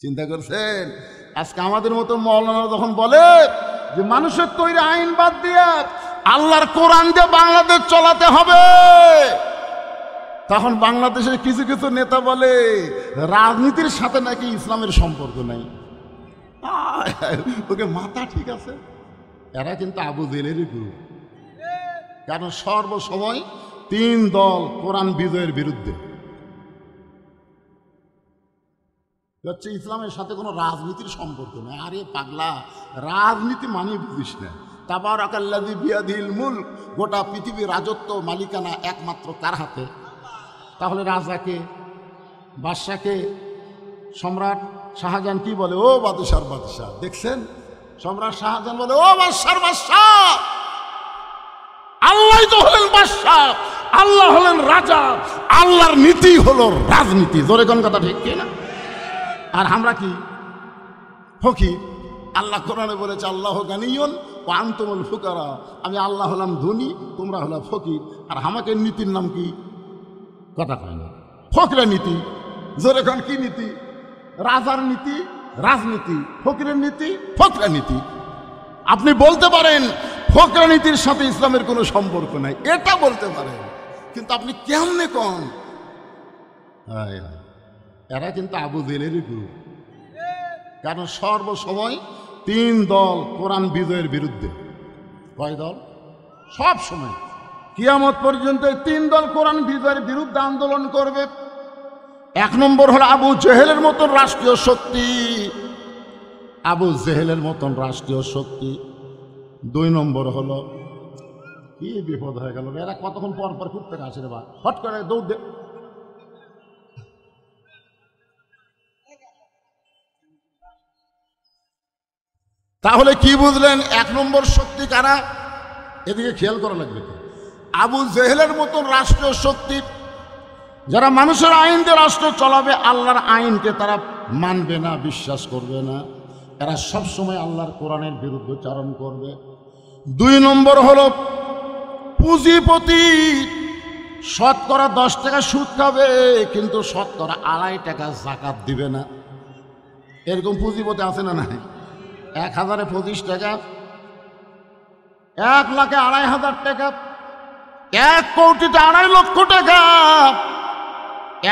চিন্তা করছেন? আজকে আমাদের মতো মৌলানা যখন বলে যে মানুষের তৈরি আইন বাদ দিয়ে আল্লাহর কোরআন দিয়ে বাংলাদেশ চলাতে হবে, তখন বাংলাদেশের কিছু কিছু নেতা বলে রাজনীতির সাথে নাকি ইসলামের সম্পর্ক নাই। ওকে মাথা ঠিক আছে, এরা কিন্তু আবু জেলেরই গ্রুপ। কারণ সর্বসময় তিন দল কোরআন বিজয়ের বিরুদ্ধে হচ্ছে, ইসলামের সাথে কোনো রাজনীতির সম্পর্ক নেই। আরে পাগলা, রাজনীতি মানে বুঝিস না। তাবারাকাল্লাযী বিয়াদিহিল মুলক, গোটা পৃথিবীর রাজত্ব মালিকানা একমাত্র কার হাতে? তাহলে রাজাকে, বাদশাকে, সম্রাট শাহজাহান কি বলে? ও বাদশার বাদশাহ। দেখছেন, সম্রাট শাহজাহান বলে ও বাদশার বাদশাহ। আল্লাহ তো হলেন বাদশাহ, আল্লাহ হলেন রাজা, আল্লাহর নীতি হলো রাজনীতি। জোরে কোন কথা ঠিক কিনা? আর আমরা কি ফকির? আল্লাহ কোরআনে বলেছে আল্লাহ গানিয়ুন ওয়া আনতুমুল ফুকারা, আমি আল্লাহ হলাম ধনী, তোমরা হলো ফকির। আর আমাকে নীতির নাম কি? কথা কয় না, ফকিরের নীতি। জোরে কোন কি নীতি? রাজার নীতি রাজনীতি, ফকিরের নীতি ফকিরের নীতি। আপনি বলতে পারেন ফকিরের নীতির সাথে ইসলামের কোনো সম্পর্ক নাই, এটা বলতে পারেন, কিন্তু আপনি কেমনে কন? এরা কিন্তু আবু জেলেরই গ্রুপ। কারণ সর্বসময় তিন দল কোরআন বিজয়ের বিরুদ্ধে। কয় দল? সব সময় কিয়ামত পর্যন্ত তিন দল কোরআন বিজয়ের বিরুদ্ধে আন্দোলন করবে। এক নম্বর হলো আবু জেহেলের মতন রাষ্ট্রীয় শক্তি, আবু জেহেলের মতন রাষ্ট্রীয় শক্তি। দুই নম্বর হলো, কি বিপদ হয়ে গেল, এরা কতক্ষণ পর পর ঘুরতে আসে রে বা, হট করে দৌড় দে। তাহলে কি বুঝলেন? এক নম্বর শক্তি কারা? এদিকে খেয়াল করা লাগবে। আবু জেহেলের মতন রাষ্ট্রীয় শক্তি, যারা মানুষের আইন দিয়ে রাষ্ট্র চলাবে, আল্লাহর আইনকে তারা মানবে না, বিশ্বাস করবে না। এরা সবসময় আল্লাহর কোরআনের বিরুদ্ধে চারণ করবে। দুই নম্বর হলো পুঁজিপতি, শতকরা 10 টাকা সুদ খাবে, কিন্তু শতকরা 2.5 টাকা যাকাত দিবে না। এরকম পুঁজিপতি আছে না নাই? 1000-এ 25 টাকা, 1 লাখে 2,500 টাকা, 1 কোটিতে 2.5 লক্ষ টাকা,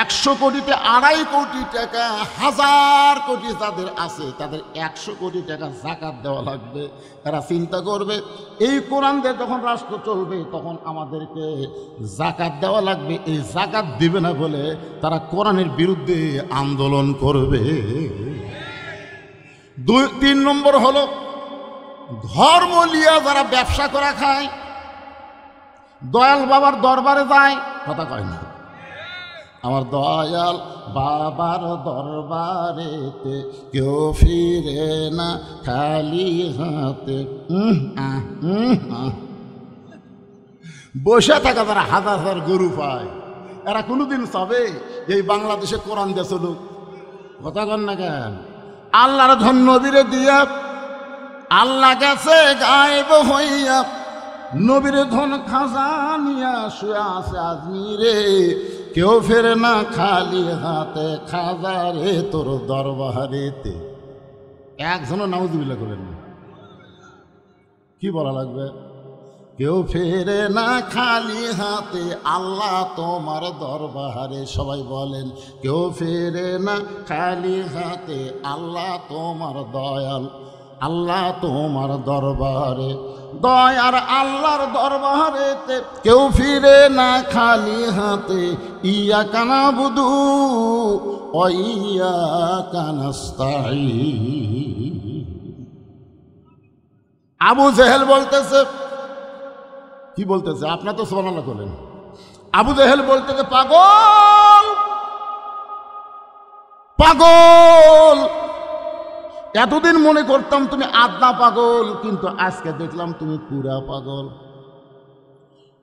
100 কোটিতে 2.5 কোটি টাকা, 1000 কোটি যাদের আছে তাদের 100 কোটি টাকা যাকাত দেওয়া লাগবে। এরা চিন্তা করবে এই কোরআন দিয়ে যখন রাষ্ট্র চলবে তখন আমাদেরকে যাকাত দেওয়া লাগবে, এই যাকাত দিবে না বলে তারা কোরআনের বিরুদ্ধে আন্দোলন করবে। 3 নম্বর হলো ধর্ম লিয়া যারা ব্যবসা করা খায়, দয়াল বাবার দরবারে যায়, কথা কয় না, আমার দয়াল বাবার দরবারেতে কেউ ফিরে না খালি হাতে। বসে থাকা যারা হাজার হাজার গরু পায়, এরা কোনোদিন চাবে এই বাংলাদেশে কোরআন দিয়ে চলুক? কথা কন না কেন? আল্লাহর ধন নবীরে দিয়া, আল্লাহ গেছে গায়েব হইয়া, নবীর ধন খাজানিয়া শুয়ে আছে আজমিরে, কেউ ফেরে না খালি হাতে খাজারে তোর দরবারেতে। একজনও নাউজুবিল্লাহ করেন না। কি বলা লাগবে? কেউ ফেরে না খালি হাতে আল্লাহ তোমার দরবারে। সবাই বলেন, কেউ ফেরে না খালি হাতে আল্লাহ তোমার দয়াল, আল্লাহ তোমার দরবারে, দয়ার আল্লাহর দরবারেতে কেউ ফিরে না খালি হাতে। ইয়াকা নাবুদু ওয়া ইয়াকা নাস্তাঈন। আবু জেহেল বলতেছে, কি বলতেছে? আপনার তো সুবহানাল্লাহ বলেন। আবু জেহেল বলতেছে, পাগল পাগল, এতদিন মনে করতাম তুমি আধা পাগল, কিন্তু আজকে দেখলাম তুমি পুরা পাগল।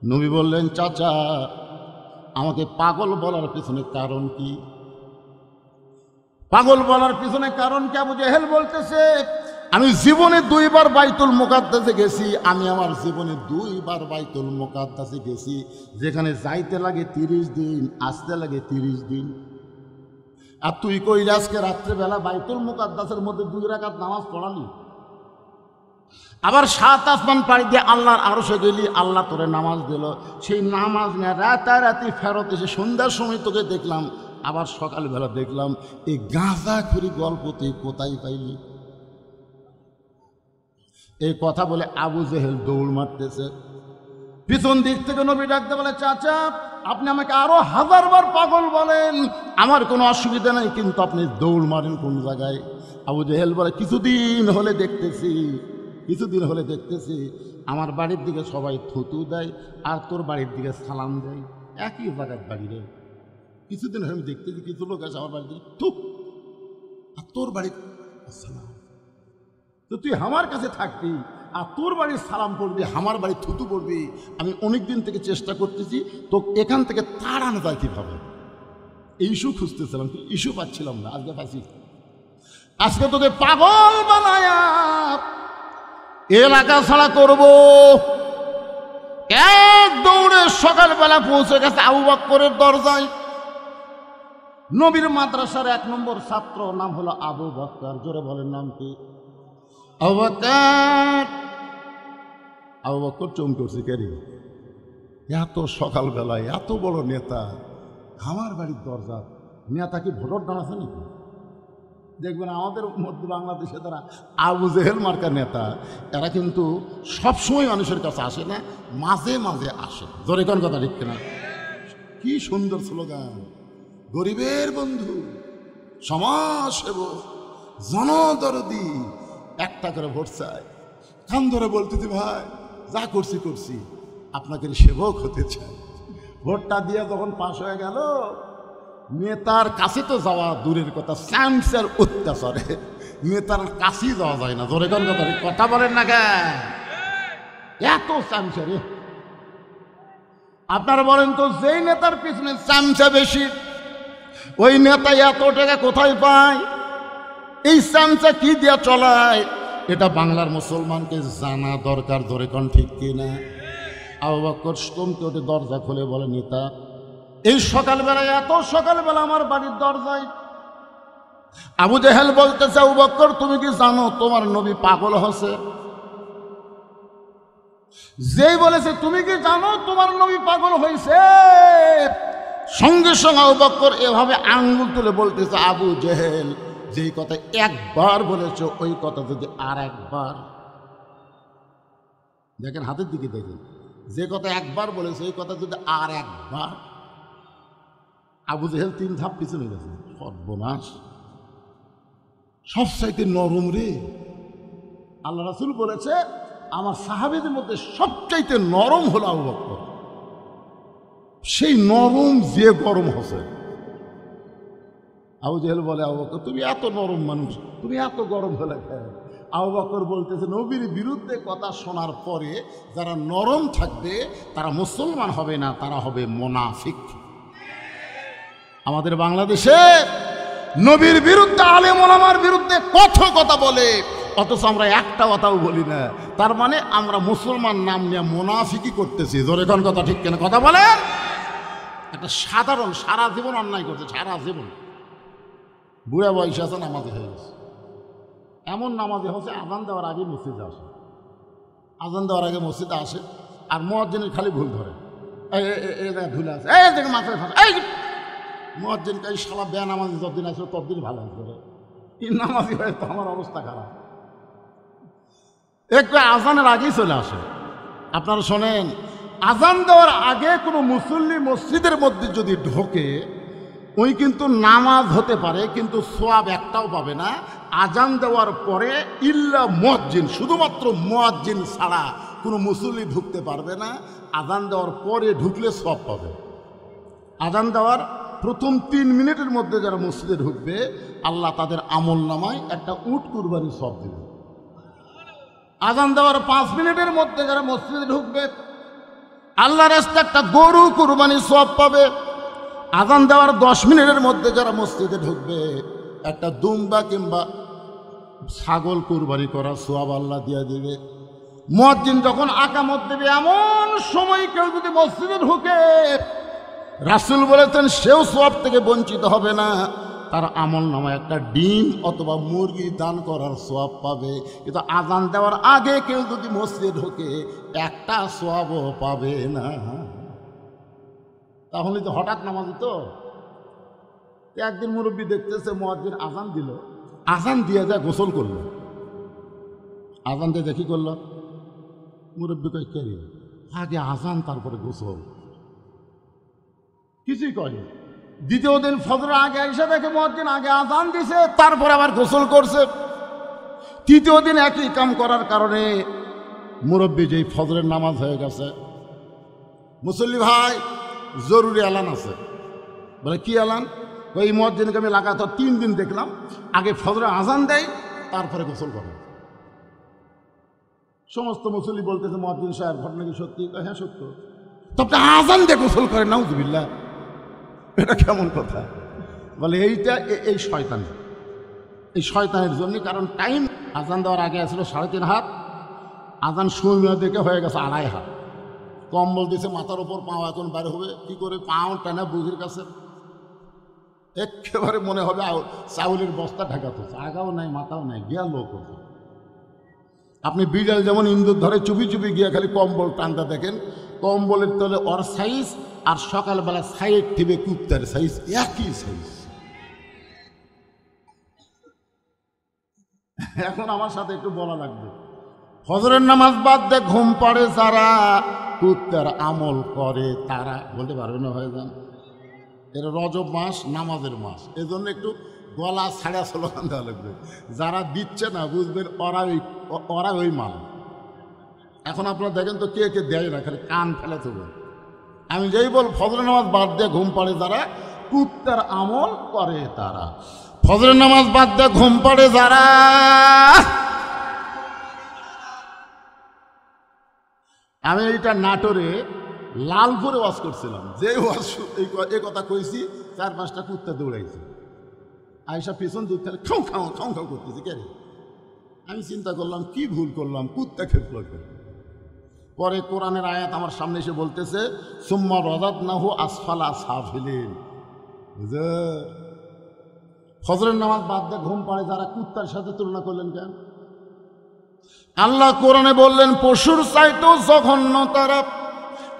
নবী বললেন, চাচা আমাকে পাগল বলার পিছনে কারণ কি? পাগল বলার পিছনে কারণ কি? আবু জেহেল বলতেছে, আমি জীবনে 2 বার বাইতুল মুকাদ্দাসে গেছি, আমি আমার জীবনে 2 বার বাইতুল মুকাদ্দাসে গেছি, যেখানে যাইতে লাগে 30 দিন, আসতে লাগে 30 দিন। আর তুই কই আজকে রাত্রেবেলা বাইতুল মুকাদ্দাসের মধ্যে 2 রাকাত নামাজ পড়ালি, আবার 7 আসমান পাড়ি দিয়ে আল্লাহর আরশে গেলি, আল্লাহ তোরে নামাজ দিল, সেই নামাজ নিয়ে রাতারাতি ফেরত এসে সন্ধ্যার সময় তোকে দেখলাম, আবার সকালবেলা দেখলাম, এই গাঁজাখুরি গল্প তুই কোথায় পাইলি? এই কথা বলে আবু জেহেল দৌড় মারতেছে। পিছন দিক থেকে নবী ডাকতে বলে, চাচা আপনি আমাকে আরো 1000 বার পাগল বলেন, আমার কোনো অসুবিধা নাই, কিন্তু আপনি দৌড় মারেন কোন জায়গায়? আবু জেহেল বলে, কিছুদিন হলে দেখতেছি আমার বাড়ির দিকে সবাই থুতু দেয় আর তোর বাড়ির দিকে সালাম দেয়, একই জায়গার বাড়ি রে। কিছুদিন হলে আমি দেখতেছি কিছু লোক আছে আমার বাড়ির দিকে থু, আর তোর বাড়ির সালাম। তো তুই আমার কাছে থাকবি আর তোর বাড়ির সালাম পড়বি, আমার বাড়ির থুতু পড়বি। আমি অনেক দিন থেকে চেষ্টা করতেছি তো এখান থেকে তাড়ানো যায় কীভাবে, এই ইস্যু খুঁজতেছিলাম, ইস্যু পাচ্ছিলাম না, আজকে পাচ্ছি। আজকে তোকে পাগল বানায়া এলাকা ছাড়া করব। এক দৌড়ে সকালবেলা পৌঁছে গেছে আবু বকরের দরজায়। নবীর মাদ্রাসার 1 নম্বর ছাত্র, নাম হলো আবু বকর। জোরে বলেন নাম কি? আবু বকর। আবু বকর চমকে উঠছে, কেরি এত সকালবেলায় এত বড় নেতা আমার বাড়ির দরজা, নেতা কি ভোটার ডান আছে নাকি? দেখবেন আমাদের মধ্যে বাংলাদেশে তারা আবু জেহেল মার্কা নেতা, এরা কিন্তু সবসময় মানুষের কাছে আসে না, মাঝে মাঝে আসে। জোরে কোন কথা ঠিক কিনা? কি সুন্দর স্লোগান, গরিবের বন্ধু, সমাজসেবক, জনদরদি, একটা করে ভোট চাই। কান ধরে বলতেছি, ভাই যা করছি আপনাকে সেবক হতে চাই। ভোটটা দিয়ে যখন পাশ হয়ে গেল, নেতার কাছে তো যাওয়া দূরের কথা, স্যামসের অত্যাচারে নেতার কাছেই যাওয়া যায় না। জোরে কোন কথা, কথা বলেন না কেন? এত স্যামসের। আপনারা বলেন তো, যেই নেতার পিছনে স্যামসা বেশি, ওই নেতা এত টাকা কোথায় পায়? এই স্যামসা কি দিয়া চলায়? এটা বাংলার মুসলমানকে জানা দরকার। জোরে কোন ঠিক কিনা? আবু বকর চমকে ওঠে, দরজা খুলে বলে, নেতা এই সকালবেলায়, এত সকালবেলা আমার বাড়ির দরজায়? আবু জেহেল বলতেছে, আবু বকর তুমি কি জানো তোমার নবী পাগল হচ্ছে? যেই বলেছে তুমি কি জানো তোমার নবী পাগল হয়েছে, সঙ্গে সঙ্গে আবু বকর এভাবে আঙ্গুল তুলে বলতেছে, আবু জেহেল যেই কথা একবার বলেছ, ওই কথা যদি আর একবার, দেখেন হাতের দিকে দেখেন, যে কথা একবার বলেছে ওই কথা যদি আর একবার। আবু জেহেল 3 ধাপ পিছনে গেছে। সর্বনাশ, সবচাইতে নরম রে। আল্লাহ রাসূল বলেছে, আমার সাহাবীদের মধ্যে সবচাইতে নরম হলো আবু বকর। সেই নরম যে গরম হচ্ছে। আবু জেহেল বলে, আবু বকর তুমি এত নরম মানুষ, তুমি এত গরম হলে কেন? আবু বকর বলতেছে, নবীর বিরুদ্ধে কথা শোনার পরে যারা নরম থাকবে তারা মুসলমান হবে না, তারা হবে মুনাফিক। আমাদের বাংলাদেশে নবীর বিরুদ্ধে, আলেম ওলামার বিরুদ্ধে কত কথা বলে, অথচ আমরা একটা কথাও বলি না। তার মানে আমরা মুসলমান নাম নিয়ে মুনাফিকি করতেছি। জোরে কোন কথা ঠিক কিনা? কথা বলে। একটা সাধারণ সারা জীবন অন্যায় করছে, সারা জীবন। বুড়া বয়সে আছে, নামাজি হয়ে গেছে। এমন নামাজি হচ্ছে আজান দেওয়ার আগে মসজিদে আসে, আজান দেওয়ার আগে মসজিদে আসে, আর মুয়াজ্জিনের খালি ভুল ধরে, এই ভুল আছে, এই দেখে মাথায় ফাঁসে, এই মুয়াজ্জিন এই শালা বেয়া নামাজি যতদিন আসবে ততদিন ভালো আসবে। এই নামাজি হয়ে তো আমার অবস্থা খারাপ। একটু আজানের আগেই চলে আসে। আপনারা শোনেন, আজান দেওয়ার আগে কোনো মুসল্লি মসজিদের মধ্যে যদি ঢোকে, ওই কিন্তু নামাজ হতে পারে, কিন্তু সোয়াব একটাও পাবে না। আজান দেওয়ার পরে ইল্লা মুয়াজ্জিন, শুধুমাত্র মুয়াজ্জিন ছাড়া কোনো মুসল্লি ঢুকতে পারবে না। আজান দেওয়ার পরে ঢুকলে সোয়াব পাবে। আজান দেওয়ার প্রথম 3 মিনিটের মধ্যে যারা মসজিদে ঢুকবে, আল্লাহ তাদের আমল নামায় একটা উট কুরবানি সোয়াব দেবে। আজান দেওয়ার 5 মিনিটের মধ্যে যারা মসজিদে ঢুকবে, আল্লাহর রাস্তায় একটা গরু কুরবানি সোয়াব পাবে। আজান দেওয়ার 10 মিনিটের মধ্যে যারা মসজিদে ঢুকবে, একটা দুম্বা কিংবা ছাগল কুরবানি করা সোয়াব আল্লাহ দিয়ে দিবে। মুয়াজ্জিন যখন আকামত দেবে, এমন সময় কেউ যদি মসজিদে ঢুকে, রাসূল বলেছেন সেও সোয়াব থেকে বঞ্চিত হবে না। তার আমল নামায় একটা ডিম অথবা মুরগি দান করার সওয়াব পাবে। কিন্তু আজান দেওয়ার আগে কেউ যদি মসজিদে ঢোকে একটা সওয়াবও পাবে না। তাহলে তো হঠাৎ নামাজ তো একদিন মুরব্বী দেখতেছে মুয়াজ্জিন আজান দিল, আজান দিয়ে যায় গোসল করলো, আজান দিয়ে দেখি করলো মুরব্বী কই কে আগে আজান তারপরে গোসল, কিছুই করে। দ্বিতীয় দিন ফজরের আগে এসে দেখে মুয়াজ্জিন আগে আজান দিছে তারপরে আবার গোসল করছে। তৃতীয় দিন একই কাম করার কারণে মুরব্বী যেই ফজরের নামাজ হয়ে গেছে, মুসল্লি ভাই জরুরি এলান আছে। বলে কি এলান? ওই মুয়াজ্জিনকে আমি লাগাতার 3 দিন দেখলাম আগে ফজরের আজান দেয় তারপরে গোসল করে। সমস্ত মুসল্লি বলতেছে মুয়াজ্জিন সাহেব ঘটনা কি সত্যি? হ্যাঁ সত্য। তবে আজান দিয়ে গোসল করে, নাউজুবিল্লাহ, এটা কেমন কথা? বলে এইটা এই শয়তানি, এই শয়তানের জন্য। কারণ টাইম আজান দেওয়ার আগে আসলে 3.5 হাত, আজান সময় দেখে হয়ে গেছে 2.5 হাত। কম্বল দিছে মাথার উপর, পাও এখন বাইরে হবে কি করে? পাও টানা বুঝির কাছে একেবারে মনে হবে চাউলের বস্তা ঢাকাতো, আগাও নাই মাথাও নাই, গিয়া লোক। আপনি বিড়াল যেমন ইন্দুর ধরে চুপি চুপি গিয়া খালি কম্বল টানতে দেখেন, কম্বলের তলে ওর সাইজ আর সকালবেলা সাইড টিপে কুত্তার সাইজ একই সাইজ। এখন আমার সাথে একটু বলা লাগবে, ফজরের নামাজ বাদ দিয়ে ঘুম পাড়ে যারা কুত্তার আমল করে তারা, বলতে পারবে না হয়ে যান। এর রজব মাস নামাজের মাস, এজন্য একটু গলা ছাড়া স্লোগান দেওয়া লাগবে। যারা দিচ্ছে না বুঝবেন ওরা ওই মাল। এখন আপনারা দেখেন তো কে কে দেয় না, খালি কান ফেলে দেবে। আমি যেই বল ফজরের নামাজ বাদ দিয়ে ঘুম পাড়ে যারা কুত্তার আমল করে তারা, ফজরের নামাজ বাদ দিয়ে ঘুম পাড়ে যারা। আমি এইটা নাটোরে লালপুরে ওয়াজ করছিলাম, যে ওয়াজ এই কথা কইছি 4-5টা কুত্তা দৌড়াইছে, আইসা পিছন দিক খালি খাও খাও খাও খাও করতেছি। কে রে? আমি চিন্তা করলাম কি ভুল করলাম, কুত্তা খেপল। পরে কোরআনের আয়াত আমার সামনে এসে বলতেছে সুম্মা রাদাদনাহু আসফালা সাফিলিন। বুঝে ফজরের নামাজ বাদ দিয়ে ঘুম পাড়ে যারা কুত্তার সাথে তুলনা করলেন কেন? আল্লাহ কোরআনে বললেন পশুর চাইতেও জঘন্য তারা।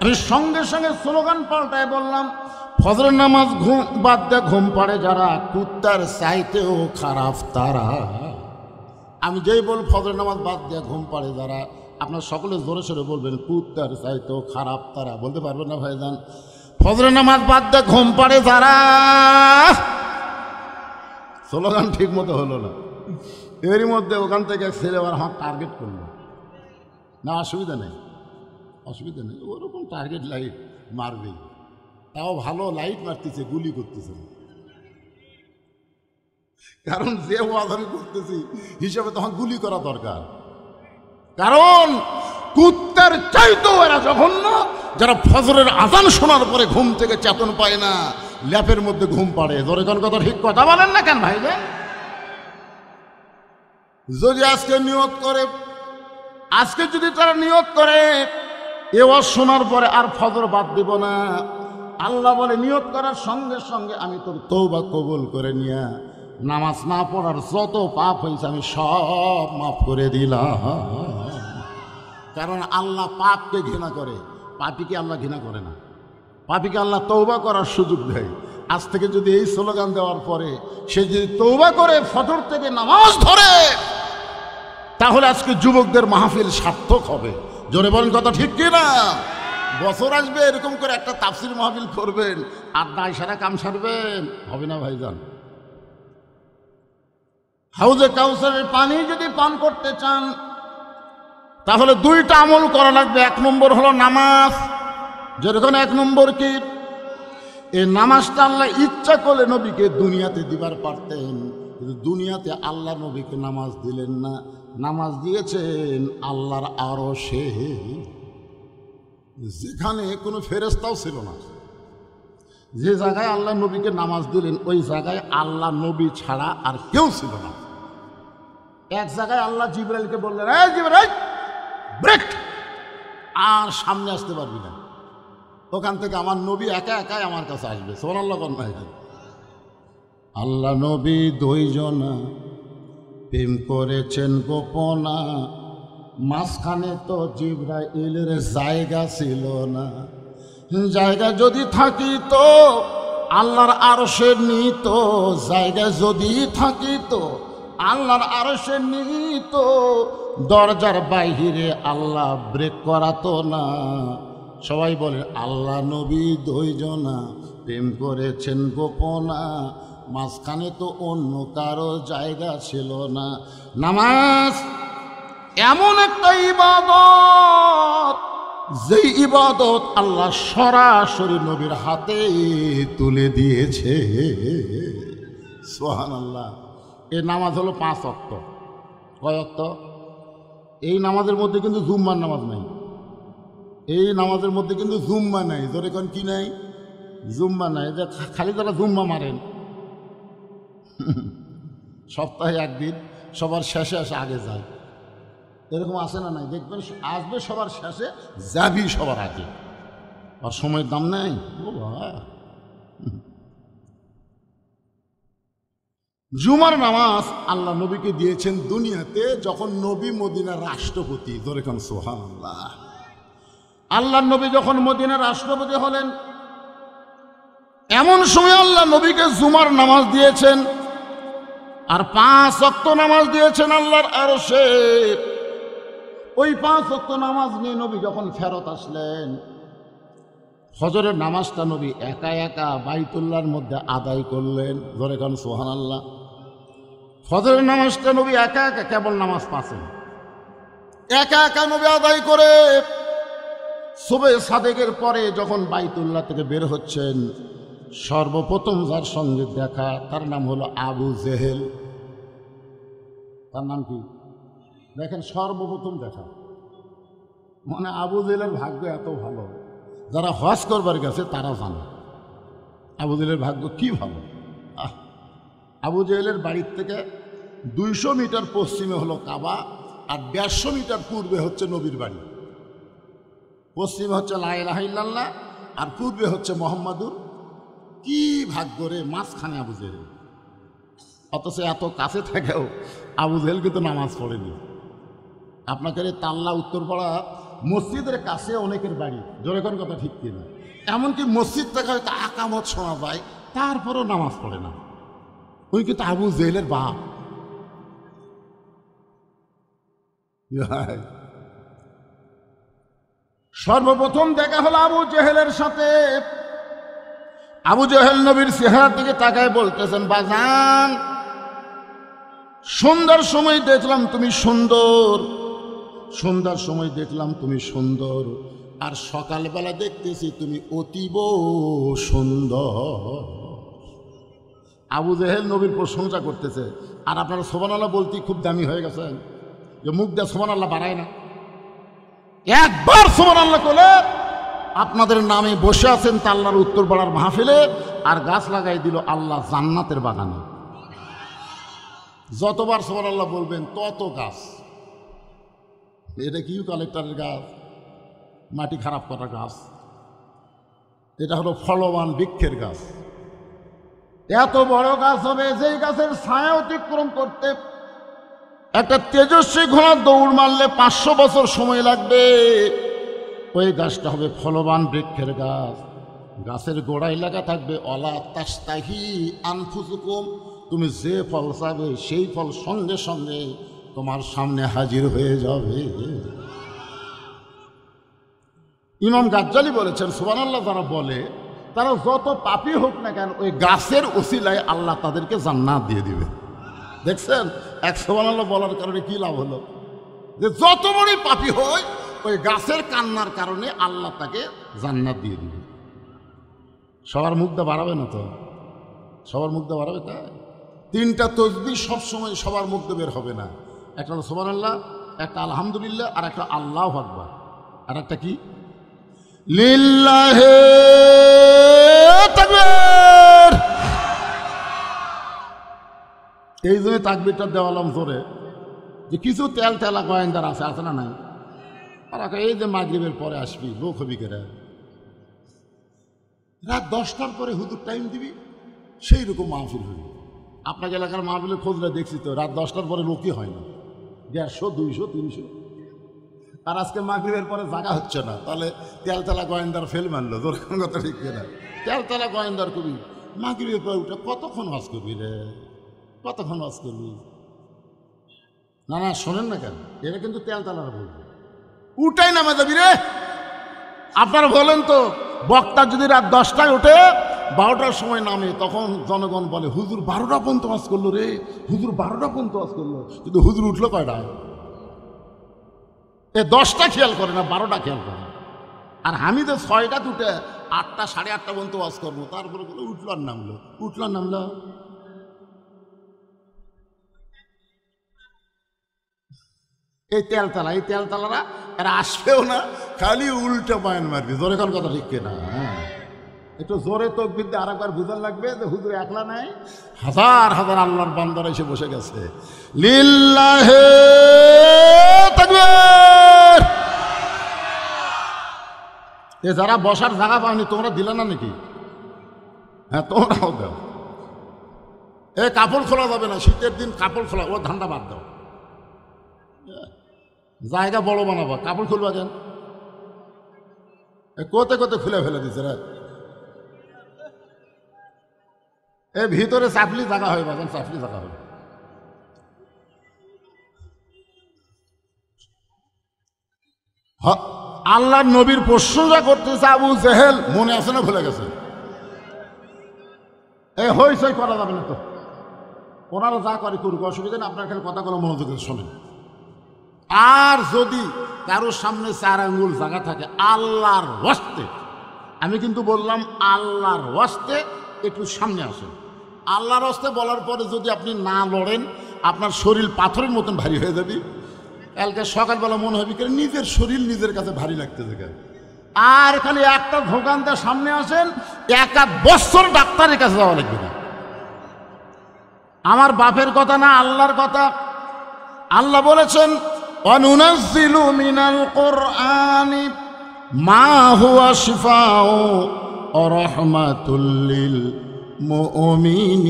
আমি সঙ্গে সঙ্গে স্লোগান পাল্টায় বললাম ফজরের নামাজ বাদ দিয়ে ঘুম পাড়ে যারা কুত্তার চাইতেও খারাপ তারা। আমি যেই বল ফজরের নামাজ বাদ দিয়ে ঘুম পাড়ে যারা, আপনার সকলে জোরে সোরে বলবেন কুত্তার চাইতেও খারাপ তারা। বলতে পারবেন না ভাইজান? ফজরের নামাজ বাদ দিয়ে ঘুম পাড়ে যারা। স্লোগান ঠিক মতো হলো না, এরই মধ্যে ওখান থেকে ছেলে আবার আমার টার্গেট করলো। না অসুবিধা নেই, অসুবিধা নেই, ওরকম টার্গেট লাইট মারবেই। তাও ভালো লাইট মারতেছে, গুলি করতেছে। কারণ যে ওয়াজ আমি করতেছি হিসাবে তখন গুলি করা দরকার। কারণ কুত্তার চাইতেও এরা জঘন্য যারা ফজরের আজান শোনার পরে ঘুম থেকে চেতন পায় না, ল্যাপের মধ্যে ঘুম পাড়ে। ধরে কোন কথা ঠিক কথা বলেন না কেন ভাই? যদি আজকে নিয়ত করে, আজকে যদি তারা নিয়ত করে এ ওয়াজ শোনার পরে আর ফজর বাদ দিব না, আল্লাহ বলে নিয়ত করার সঙ্গে সঙ্গে আমি তোর তওবা কবুল করে নিয়ে নামাজ না পড়ার যত পাপ হয়েছে আমি সব মাফ করে দিলাম। কারণ আল্লাহ পাপকে ঘৃণা করে, পাপীকে আল্লাহ ঘৃণা করে না। পাপীকে আল্লাহ তওবা করার সুযোগ দেয়। আজ থেকে যদি এই স্লোগান দেওয়ার পরে সে যদি তওবা করে ফজর থেকে নামাজ ধরে, তাহলে আজকে যুবকদের মাহফিল সার্থক হবে। জোরে বলেন কথা ঠিক কিনা? বছর আসবে এরকম করে একটা তাফসির মাহফিল করবেন আর দায় সারা কাম সারবেন, হবে না ভাইজান। হাউজে কাউসারের পানি যদি পান করতে চান তাহলে 2টা আমল করা লাগবে। 1 নম্বর হলো নামাজ। যেরকম 1 নম্বর কি, এই নামাজটা আল্লাহ ইচ্ছা করলে নবীকে দুনিয়াতে দিবার পারতেন, কিন্তু দুনিয়াতে আল্লাহ নবীকে নামাজ দিলেন না। নামাজ দিয়েছেন আল্লাহর আরশে, যেখানে কোনো ফেরেশতাও ছিল না। যে জায়গায় আল্লাহ নবীকে নামাজ দিলেন ওই জায়গায় আল্লাহ নবী ছাড়া আর কেউ ছিল না। এক জায়গায় আল্লাহ জিবরাইলকে বললেন, এই জিবরাইল ব্রেক, আর সামনে আসতে পারবি না, ওখান থেকে আমার নবী একা একাই আমার কাছে আসবে। সুবহানাল্লাহ। আল্লাহ নবী দুইজনা প্রেম করেছেন গোপনা, মাঝখানে তো জিবরাইলের জায়গা ছিল না। জায়গা যদি থাকিত আল্লাহর আরশে নিত, জায়গা যদি থাকিত আল্লাহর আরশে নিত, দরজার বাইরে আল্লাহ ব্রেক করাতো না। সবাই বলে আল্লাহ নবী দুইজনা প্রেম করেছেন গোপনা, মাঝখানে তো অন্য কারো জায়গা ছিল না। নামাজ এমন একটা ইবাদত, যেই ইবাদত আল্লাহ সরাসরি নবীর হাতে তুলে দিয়েছে। সুবহানাল্লাহ। এই নামাজ হলো 5 ওয়াক্ত। কয় ওয়াক্ত? এই নামাজের মধ্যে কিন্তু জুম্মার নামাজ নাই। এই নামাজের মধ্যে কিন্তু জুম্মা নাই। ধরে কোন কি নাই? জুম্মা নাই। যে খালি তারা জুম্মা মারেন, সপ্তাহে একদিন সবার শেষে আসে আগে যায়, এরকম আসে না? নাই দেখবেন আসবে সবার শেষে, যাবি সবার আগে। আর সময়ের দাম নেই। জুমার নামাজ আল্লাহ নবীকে দিয়েছেন দুনিয়াতে যখন নবী মদিনার রাষ্ট্রপতি। ধরে কোন সুবহানাল্লাহ। আল্লাহ নবী যখন মদিনার রাষ্ট্রপতি হলেন, এমন সময় আল্লাহ নবীকে জুমার নামাজ দিয়েছেন, আর 5 ওয়াক্ত নামাজ দিয়েছেন আল্লাহর আরশে। ওই 5 ওয়াক্ত নামাজ নিয়ে নবী যখন ফেরত আসলেন, ফজরের নামাজটা নবী একা একা বাইতুল্লাহর মধ্যে আদায় করলেন। ধরে কারণ সুবহানাল্লাহ। ফজরের নামাজটা নবী একা একা, কেবল নামাজ পাচ্ছেন, একা একা নবী আদায় করে সুবহে সাদেকের পরে যখন বাইতুল্লাহ থেকে বের হচ্ছেন, সর্বপ্রথম যার সঙ্গে দেখা তার নাম হলো আবু জেহেল। তার নাম কি? দেখেন, সর্বপ্রথম দেখা মানে আবু জেহেলের ভাগ্য এত ভালো, যারা হজ করবার গেছে তারা জানে আবু জেহেলের ভাগ্য কি ভালো। আবু জেহেলের বাড়ির থেকে 200 মিটার পশ্চিমে হলো কাবা, আর 150 মিটার পূর্বে হচ্ছে নবীর বাড়ি। পশ্চিমে হচ্ছে লা ইলাহা ইল্লাল্লাহ, আর পূর্বে হচ্ছে মুহাম্মাদুর। কি ভাগ্য রে, মাঝখানে আবু জেহেল। অথচ এত কাছে থেকেও আবু জেহেল কিন্তু নামাজ পড়েনি। আপনাকে তাল্লা উত্তরপাড়া মসজিদের কাছে অনেকের বাড়ি, জোরে কোন কথা ঠিক কিনা? এমনকি মসজিদ থেকে হয়তো আকামত শোনা যায়, তারপরও নামাজ পড়ে না। ওই কিন্তু আবু জেহেলের বাপ। সর্বপ্রথম দেখা হলো আবু জেহেলের সাথে। আবু জেহেল নবীর চেহারার দিকে তাকায় বলতেছেন, বাজান, সন্ধ্যার সময় দেখলাম তুমি সুন্দর, সন্ধ্যার সময় দেখলাম তুমি সুন্দর, আর সকালবেলা দেখতেছি তুমি অতীব সুন্দর। আবু জেহেল নবীর প্রশংসা করতেছে, আর আপনারা সুবহানাল্লাহ বলতেই খুব দামি হয়ে গেছেন, যে মুখ দিয়ে সুবহানাল্লাহ বাড়ায় না। একবার সুবহানাল্লাহ বলে আপনাদের নামে বসে আছেন তাল্লার উত্তরপাড়ার মাহফিলে, আর গাছ লাগাই দিল আল্লাহ জান্নাতের বাগানে। যতবার সুবহানাল্লাহ বলবেন তত গাছ। এটা কি কালেক্টরের গাছ, মাটি খারাপ করা গাছ? এটা হলো ফলবান বৃক্ষের গাছ। এত বড় গাছ হবে যেই গাছের ছায়া অতিক্রম করতে একটা তেজস্বী ঘোড়া দৌড় মারলে 500 বছর সময় লাগবে। ওই গাছটা হবে ফলবান বৃক্ষের গাছ। গাছের গোড়ায় লাগা থাকবে অলা তাস্তাহি আনফুসুকুম, তুমি যে ফল চাবে সেই ফল সঙ্গে সঙ্গে তোমার সামনে হাজির হয়ে যাবে। ইমাম গাজ্জালি বলেছেন, সুবহানাল্লাহ, যারা বলে তারা যত পাপী হোক না কেন, ওই গাছের ওসিলায় আল্লাহ তাদেরকে জান্নাত দিয়ে দিবে। দেখছেন, এক সুবহানাল্লাহ বলার কারণে কি লাভ হলো? যে যত বড়ই পাপী হয়, ওই গাছের কান্নার কারণে আল্লাহ তাকে জান্নাত দিয়ে দিবে। সবার মুখটা বাড়াবে না তো? সবার মুখটা বাড়াবে? তাই 3টা তাসবিহ সবসময় সবার মুখটা বের হবে না। একটা হলো সুবহানাল্লাহ, একটা আলহামদুলিল্লাহ, আর একটা আল্লাহু আকবার, আর একটা কি লিল্লাহি তাকবীর। এই জন্য তাকবীরটা দেওয়ালাম জোরে, যে কিছু তেল তেলা গোয়েন্দার আছে না নাই? আর এই যে মাগরিবের পরে আসবি, লোক হবি কেরা, রাত 10টার পরে হুজুর টাইম দিবি, সেই রকম মাহফিল হবি। আপনাকে এলাকার মাহফিলে খোঁজলে দেখছি তো রাত 10টার পরে লোকই হয় না, 150, 200, 300। আর আজকে মাগরিবের পরে জায়গা হচ্ছে না, তাহলে তেলতলা গোয়েন্দার ফেল মানলো, তোর কোনো কথা ঠিক না। তেলতলা গোয়েন্দার কবি মাগরিবের পরে উঠে কতক্ষণ ওয়াজ করবি রে, কতক্ষণ ওয়াজ করবি? না না শোনেন না কেন, এটা কিন্তু তেলতলার বলবে, উঠাই নামে যাবি রে। আপনারা বলেন তো, বক্তা যদি রাত 10টায় ওঠে 12টার সময় নামে, তখন জনগণ বলে হুজুর 12টা পর্যন্ত ওয়াজ করলো রে, হুজুর 12টা পর্যন্ত ওয়াজ করলো। কিন্তু হুজুর উঠলো কয়টা? 10টা খেয়াল করে না, 12টা খেয়াল করে। আর আমি তো 6টা উঠে 8টা, 8:30 পর্যন্ত ওয়াজ করবো, তারপরে বলে উঠলো আর নামলো, উঠলো আর নামলো। এই তেলতলারা এরা আসবেও না, খালি উল্টা বয়ান মারবি, জোরে কোন কথা ঠিক কিনা? হ্যাঁ, একটু জোরে তাকবীর দিয়ে আরেকবার বুঝার লাগবে যে হুজুর একলা নাই, হাজার হাজার আল্লাহর বান্দারা এসে বসে গেছে। লিল্লাহে তাকবীর। এ যারা বসার জায়গা পাওনি তোমরা দিলে না নাকি? হ্যাঁ তোমরাও দাও। এ কাপড় খোলা যাবে না, শীতের দিন কাপড় খোলা, ও ধান্দা বাদ দাও। জায়গা বড় বানাবো, কাপড় খুলবা কেন? কোতে কোতে খুলে ফেলে দিছে রে। এ ভিতরে চাপলি জায়গা হয়, বাজান চাপলি জায়গা হয়। আল্লাহ নবীর প্রশংসা করতেছে আবু জেহেল, মনে আছে না ভুলে গেছে? এই হইচই করা যাবে না তো, ওনারা যা করে করুক, অসুবিধা নেই, আপনার খালি কথাগুলো মনোযোগ দিয়ে শোনেন। আর যদি কারোর সামনে 4 আঙ্গুল জায়গা থাকে, আল্লাহর ওয়াস্তে, আমি কিন্তু বললাম আল্লাহর ওয়াস্তে একটু সামনে আসেন। আল্লাহর ওয়াস্তে বলার পরে যদি আপনি না লড়েন, আপনার শরীর পাথরের মতন ভারী হয়ে যাবে। কালকে সকালবেলা মনে হবে নিজের শরীর নিজের কাছে ভারী লাগতে থাকে। আর খালি একটা দোকান দিয়ে সামনে আসেন, 1 বছর ডাক্তারের কাছে যাওয়া লাগবে না। আমার বাপের কথা না, আল্লাহর কথা। আল্লাহ বলেছেন অনুনাজ্জিলু মিনাল কুরআনি মা হুয়া শিফাউ ওয়া রাহমাতুল লিল মুমিনিন।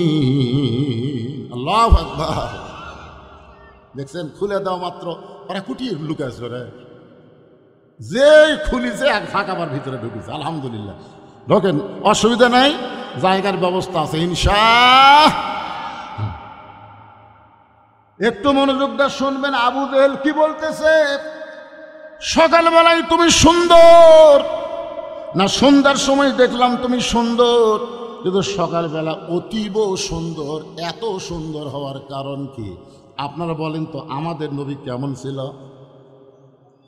আল্লাহু আকবার। দেখছেন, খুলে দাও মাত্র ওরা কুটিয়ে লুকাইছিল রে, যেই খুলিছে এক ফাঁকাবার ভিতরে ঢুকেছে। আলহামদুলিল্লাহ, ঢোকেন, অসুবিধা নাই, জায়গার ব্যবস্থা আছে ইনশাআল্লাহ। একটু মনোযোগ দিয়ে শুনবেন, আবু জেহেল কি বলতেছে। সকালবেলায় তুমি সুন্দর না, সন্ধ্যার সময় দেখলাম তুমি সুন্দর, কিন্তু সকালবেলা অতীব সুন্দর। এত সুন্দর হওয়ার কারণ কি আপনারা বলেন তো? আমাদের নবী কেমন ছিল?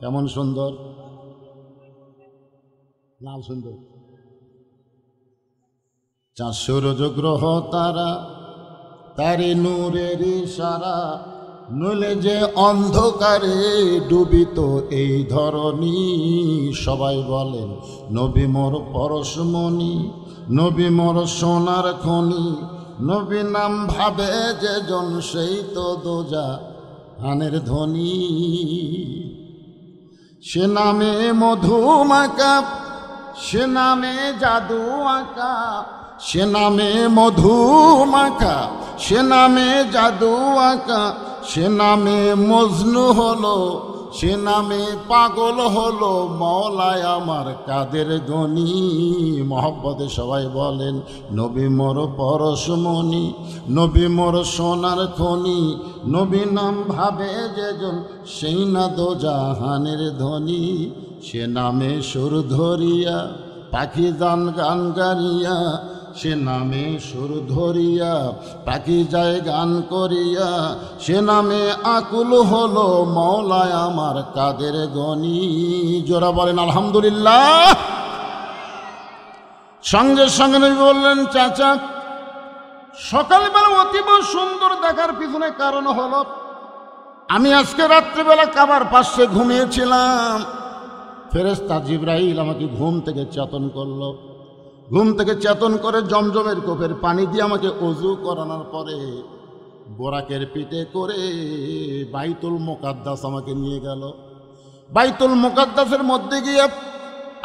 কেমন সুন্দর? লাল সুন্দর। 4 সূর্য গ্রহ তারা, তারে নূরের ইশারা, নইলে যে অন্ধকারে ডুবিত এই ধরনী। সবাই বলেন নবী মোর পরশমণি, নবী মোর সোনার খনি, নবী নাম ভাবে যে জন সেই তো দোজাহানের ধ্বনি। সে নামে মধু মাকা, সে নামে জাদু আঁকা, সে নামে মধু মাখা, সে নামে জাদু আঁকা, সে নামে মজনু হলো, সে নামে পাগল হলো মওলায় আমার কাদের গনি। মহব্বতে সবাই বলেন নবী মোর পরশমণি, নবী মোর সোনার খনি, নবী নাম ভাবে যেজন সেই না দোজাহানের ধ্বনি। সে নামে সুর ধরিয়া পাখি জান গান গারিয়া, সে নামে সুর ধরিয়া পাখি যায় গান করিয়া, সে নামে আকুল হলো মওলায় আমার কাদের গনি। জোরা বলেন আলহামদুলিল্লাহ। সঙ্গে সঙ্গে নবী বললেন চাচা, সকালবেলা অতীব সুন্দর দেখার পিছনে কারণ হলো আমি আজকে রাত্রিবেলা কাবার পাশে ঘুমিয়েছিলাম। ফেরেশতা জিবরাইল আমাকে ঘুম থেকে চেতন করলো। ঘুম থেকে চেতন করে জমজমের কোপের পানি দিয়ে আমাকে ওযু করানোর পরে বোরাকের পিঠে করে বাইতুল মুকাদ্দাস আমাকে নিয়ে গেল। বাইতুল মুকাদ্দাসের মধ্যে গিয়ে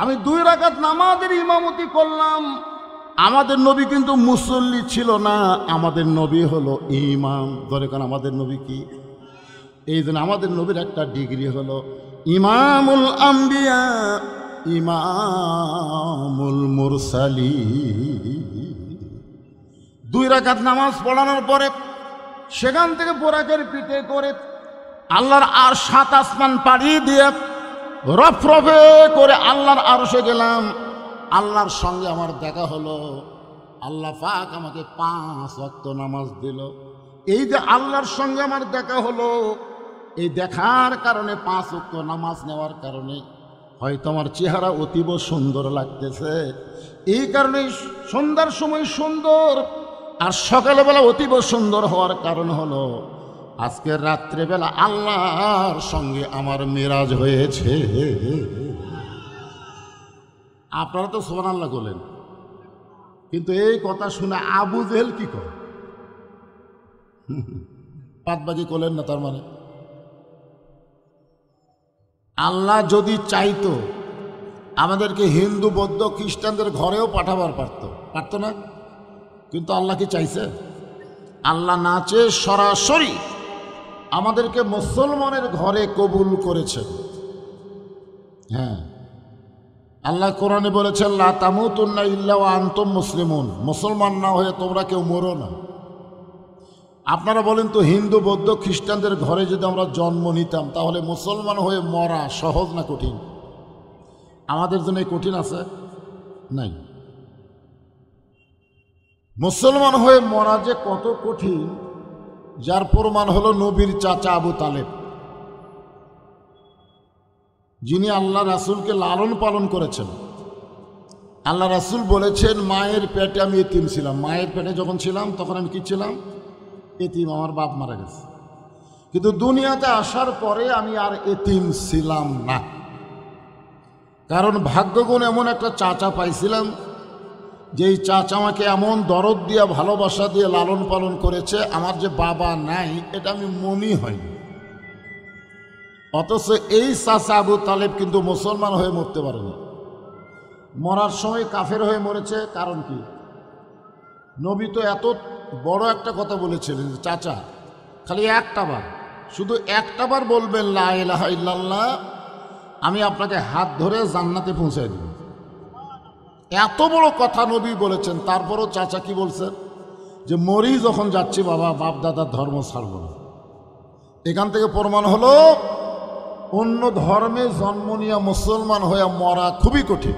আমি 2 রাকাত নামাজের ইমামতি করলাম। আমাদের নবী কিন্তু মুসল্লি ছিল না, আমাদের নবী হলো ইমাম। ধরে কারণ আমাদের নবী কি? এই জন্য আমাদের নবীর একটা ডিগ্রি হলো ইমামুল আম্বিয়া ইমামুল মুরসালিন। 2 রাকাত নামাজ পড়ানোর পরে সেখান থেকে বোরাকের পিঠে করে আল্লাহর আর 7 আসমান পাড়ি দিয়ে রফরফে করে আল্লাহর আরশে গেলাম। আল্লাহর সঙ্গে আমার দেখা হলো। আল্লাহ পাক আমাকে 5 ওয়াক্ত নামাজ দিল। এই যে আল্লাহর সঙ্গে আমার দেখা হলো, এই দেখার কারণে 5 ওয়াক্ত নামাজ নেওয়ার কারণে হয়তো আমার চেহারা অতীব সুন্দর লাগতেছে। এই কারণে সন্ধ্যার সময় সুন্দর আর সকালবেলা অতীব সুন্দর হওয়ার কারণ হলো আজকের রাত্রেবেলা আল্লাহর সঙ্গে আমার মেরাজ হয়েছে। আপনারা তো সুবহানাল্লাহ বলেন, কিন্তু এই কথা শুনে আবু জেহেল কি করে? পাতবাজি করলেন না। তার মানে আল্লাহ যদি চাইতো আমাদেরকে হিন্দু বৌদ্ধ খ্রিস্টানদের ঘরেও পাঠাবার পারতো না, কিন্তু আল্লাহ কি চাইছে? আল্লাহ না চেয়ে সরাসরি আমাদেরকে মুসলমানের ঘরে কবুল করেছেন। হ্যাঁ, আল্লাহ কোরআনে বলেছেন লা তামুতুন্না ইল্লা ওয়া আনতুম মুসলিমুন, মুসলমান না হয়ে তোমরা কেউ মরো না। আপনারা বলেন তো, হিন্দু বৌদ্ধ খ্রিস্টানদের ঘরে যদি আমরা জন্ম নিতাম তাহলে মুসলমান হয়ে মরা সহজ না কঠিন? আমাদের জন্য কঠিন আছে? নাই। মুসলমান হয়ে মরা যে কত কঠিন, যার প্রমাণ হলো নবীর চাচা আবু তালেব, যিনি আল্লাহ রাসূলকে লালন পালন করেছেন। আল্লাহ রাসূল বলেছেন, মায়ের পেটে আমি এতিম ছিলাম। মায়ের পেটে যখন ছিলাম তখন আমি কি ছিলাম? এতিম। আমার বাপ মারা গেছে, কিন্তু দুনিয়াতে আসার পরে আমি আর এতিম ছিলাম না। কারণ ভাগ্যগুণ এমন একটা চাচা পাইছিলাম, যেই চাচা আমাকে এমন দরদ দিয়ে ভালোবাসা দিয়ে লালন পালন করেছে, আমার যে বাবা নাই এটা আমি মনই হয়নি। অথচ এই চাচা আবু তালেব কিন্তু মুসলমান হয়ে মরতে পারেনি। মরার সময় কাফের হয়ে মরেছে। কারণ কি? নবী তো এত বড় একটা কথা বলেছিলেন, চাচা খালি শুধু একটা বার বলবেন লা ইলাহা ইল্লাল্লাহ, আমি আপনাকে হাত ধরে জান্নাতে পৌঁছায় দেব। এত বড় কথা নবী বলেছেন। তারপরও চাচা কি বলছেন? যে মরি যখন যাচ্ছি বাবা, বাপ দাদার ধর্ম ছাড়ব না। এখান থেকে প্রমাণ হলো অন্য ধর্মে জন্ম নিয়ে মুসলমান হয়ে মরা খুবই কঠিন।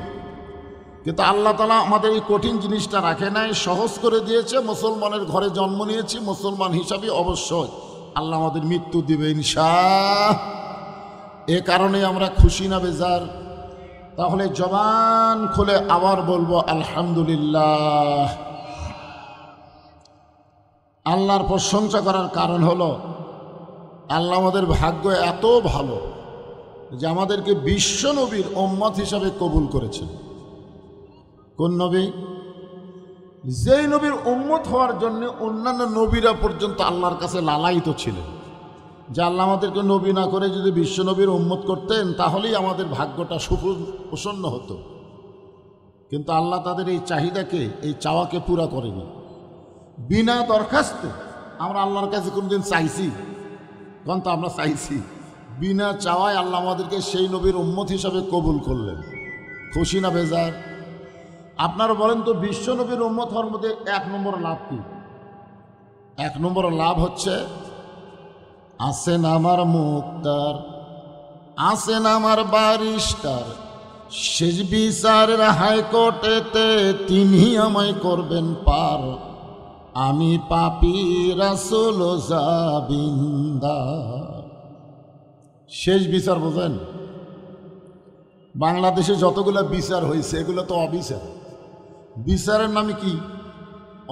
কিন্তু আল্লাহ তাআলা আমাদের এই কঠিন জিনিসটা রাখে নাই, সহজ করে দিয়েছে। মুসলমানের ঘরে জন্ম নিয়েছি, মুসলমান হিসাবে অবশ্যই আল্লাহ আমাদের মৃত্যু দিবে ইনশাআল্লাহ। এ কারণে আমরা খুশি না বেজার? তাহলে জবান খুলে আবার বলবো আলহামদুলিল্লাহ। আল্লাহর প্রশংসা করার কারণ হলো আল্লাহ আমাদের ভাগ্য এত ভালো যে আমাদেরকে বিশ্ব নবীর উম্মত হিসাবে কবুল করেছেন। কোন নবী? যেই নবীর উম্মত হওয়ার জন্য অন্যান্য নবীরা পর্যন্ত আল্লাহর কাছে লালায়িত ছিলেন, যে আল্লাহ আমাদেরকে নবী না করে যদি বিশ্ব নবীর উম্মত করতেন তাহলেই আমাদের ভাগ্যটা প্রসন্ন হতো। কিন্তু আল্লাহ তাদের এই চাহিদাকে, এই চাওয়াকে পুরা করেনি। বিনা দরখাস্তে আমরা আল্লাহর কাছে কোনদিন চাইছি? তখন তো আমরা চাইছি। বিনা চাওয়ায় আল্লাহ আমাদেরকে সেই নবীর উম্মত হিসাবে কবুল করলেন। খুশি না বেজার? আপনারা বলেন তো, বিশ্ব নবীর উম্মত হওয়ার মধ্যে 1 নম্বর লাভ কি? 1 নম্বর লাভ হচ্ছে আসেন আমার মুক্তার, আসেন আমার ব্যারিস্টার, শেষ বিচারের হাইকোর্টেতে তিনি আমায় করবেন পার, আমি পাপী রাসূল জাবিন্দার। শেষ বিচার বোঝেন? বাংলাদেশে যতগুলো বিচার হয়েছে এগুলো তো অবিচার। বিচারের নামে কি?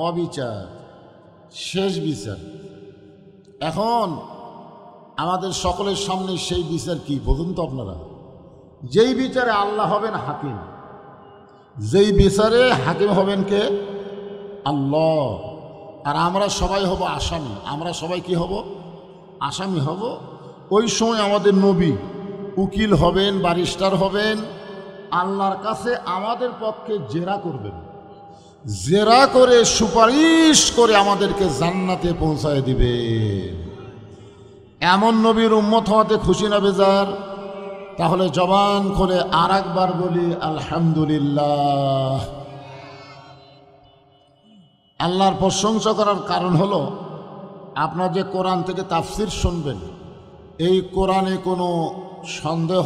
অবিচার। শেষ বিচার। এখন আমাদের সকলের সামনে সেই বিচার কি বলুন তো আপনারা? যেই বিচারে আল্লাহ হবেন হাকিম, যেই বিচারে হাকিম হবেন কে? আল্লাহ। আর আমরা সবাই হব আসামি। আমরা সবাই কি হব? আসামি হব। ওই সময় আমাদের নবী উকিল হবেন, ব্যারিস্টার হবেন, আল্লাহর কাছে আমাদের পক্ষে জেরা করবেন। জেরা করে সুপারিশ করে আমাদেরকে জান্নাতে পৌঁছায় দিবে। এমন নবীর উম্মত হওয়াতে খুশি না বেজার? তাহলে জবান খুলে আর একবার বলি আলহামদুলিল্লাহ। আল্লাহর প্রশংসা করার কারণ হলো আপনার যে কোরআন থেকে তাফসির শুনবেন, এই কোরআনে কোনো সন্দেহ,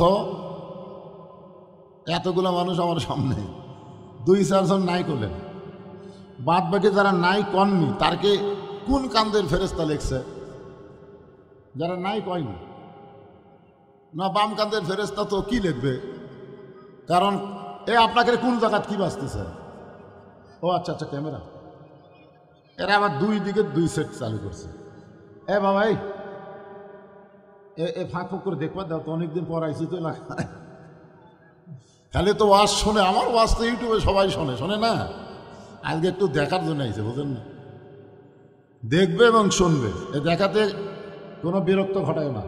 এতগুলো মানুষ আমার সামনে 2-4 জন নাই করলেন, বাদ বাকি যারা নাই কননি তারকে কোন কান্দের ফেরেস্তা লেখছে? যারা নাই কয়নি না, বাম কান্দের ফেরেস্তা তো কি লিখবে? কারণ আপনাকে কোন জায়গাত কি বাঁচতেছে? ও আচ্ছা আচ্ছা, ক্যামেরা। এরা আবার 2 দিকে 2 সেট চালু করছে। বাবা এ ফাঁক ফুক করে দেখবা দাও তো, অনেকদিন পর আইসি তো না, খালি তো ওয়াজ শোনে। আমার ওয়াজ তো ইউটিউবে সবাই শোনে না, আজকে একটু দেখার জন্য আইছে, বুঝলেন না? দেখবে এবং শুনবে, এ দেখাতে কোনো বিরক্ত ঘটায় না।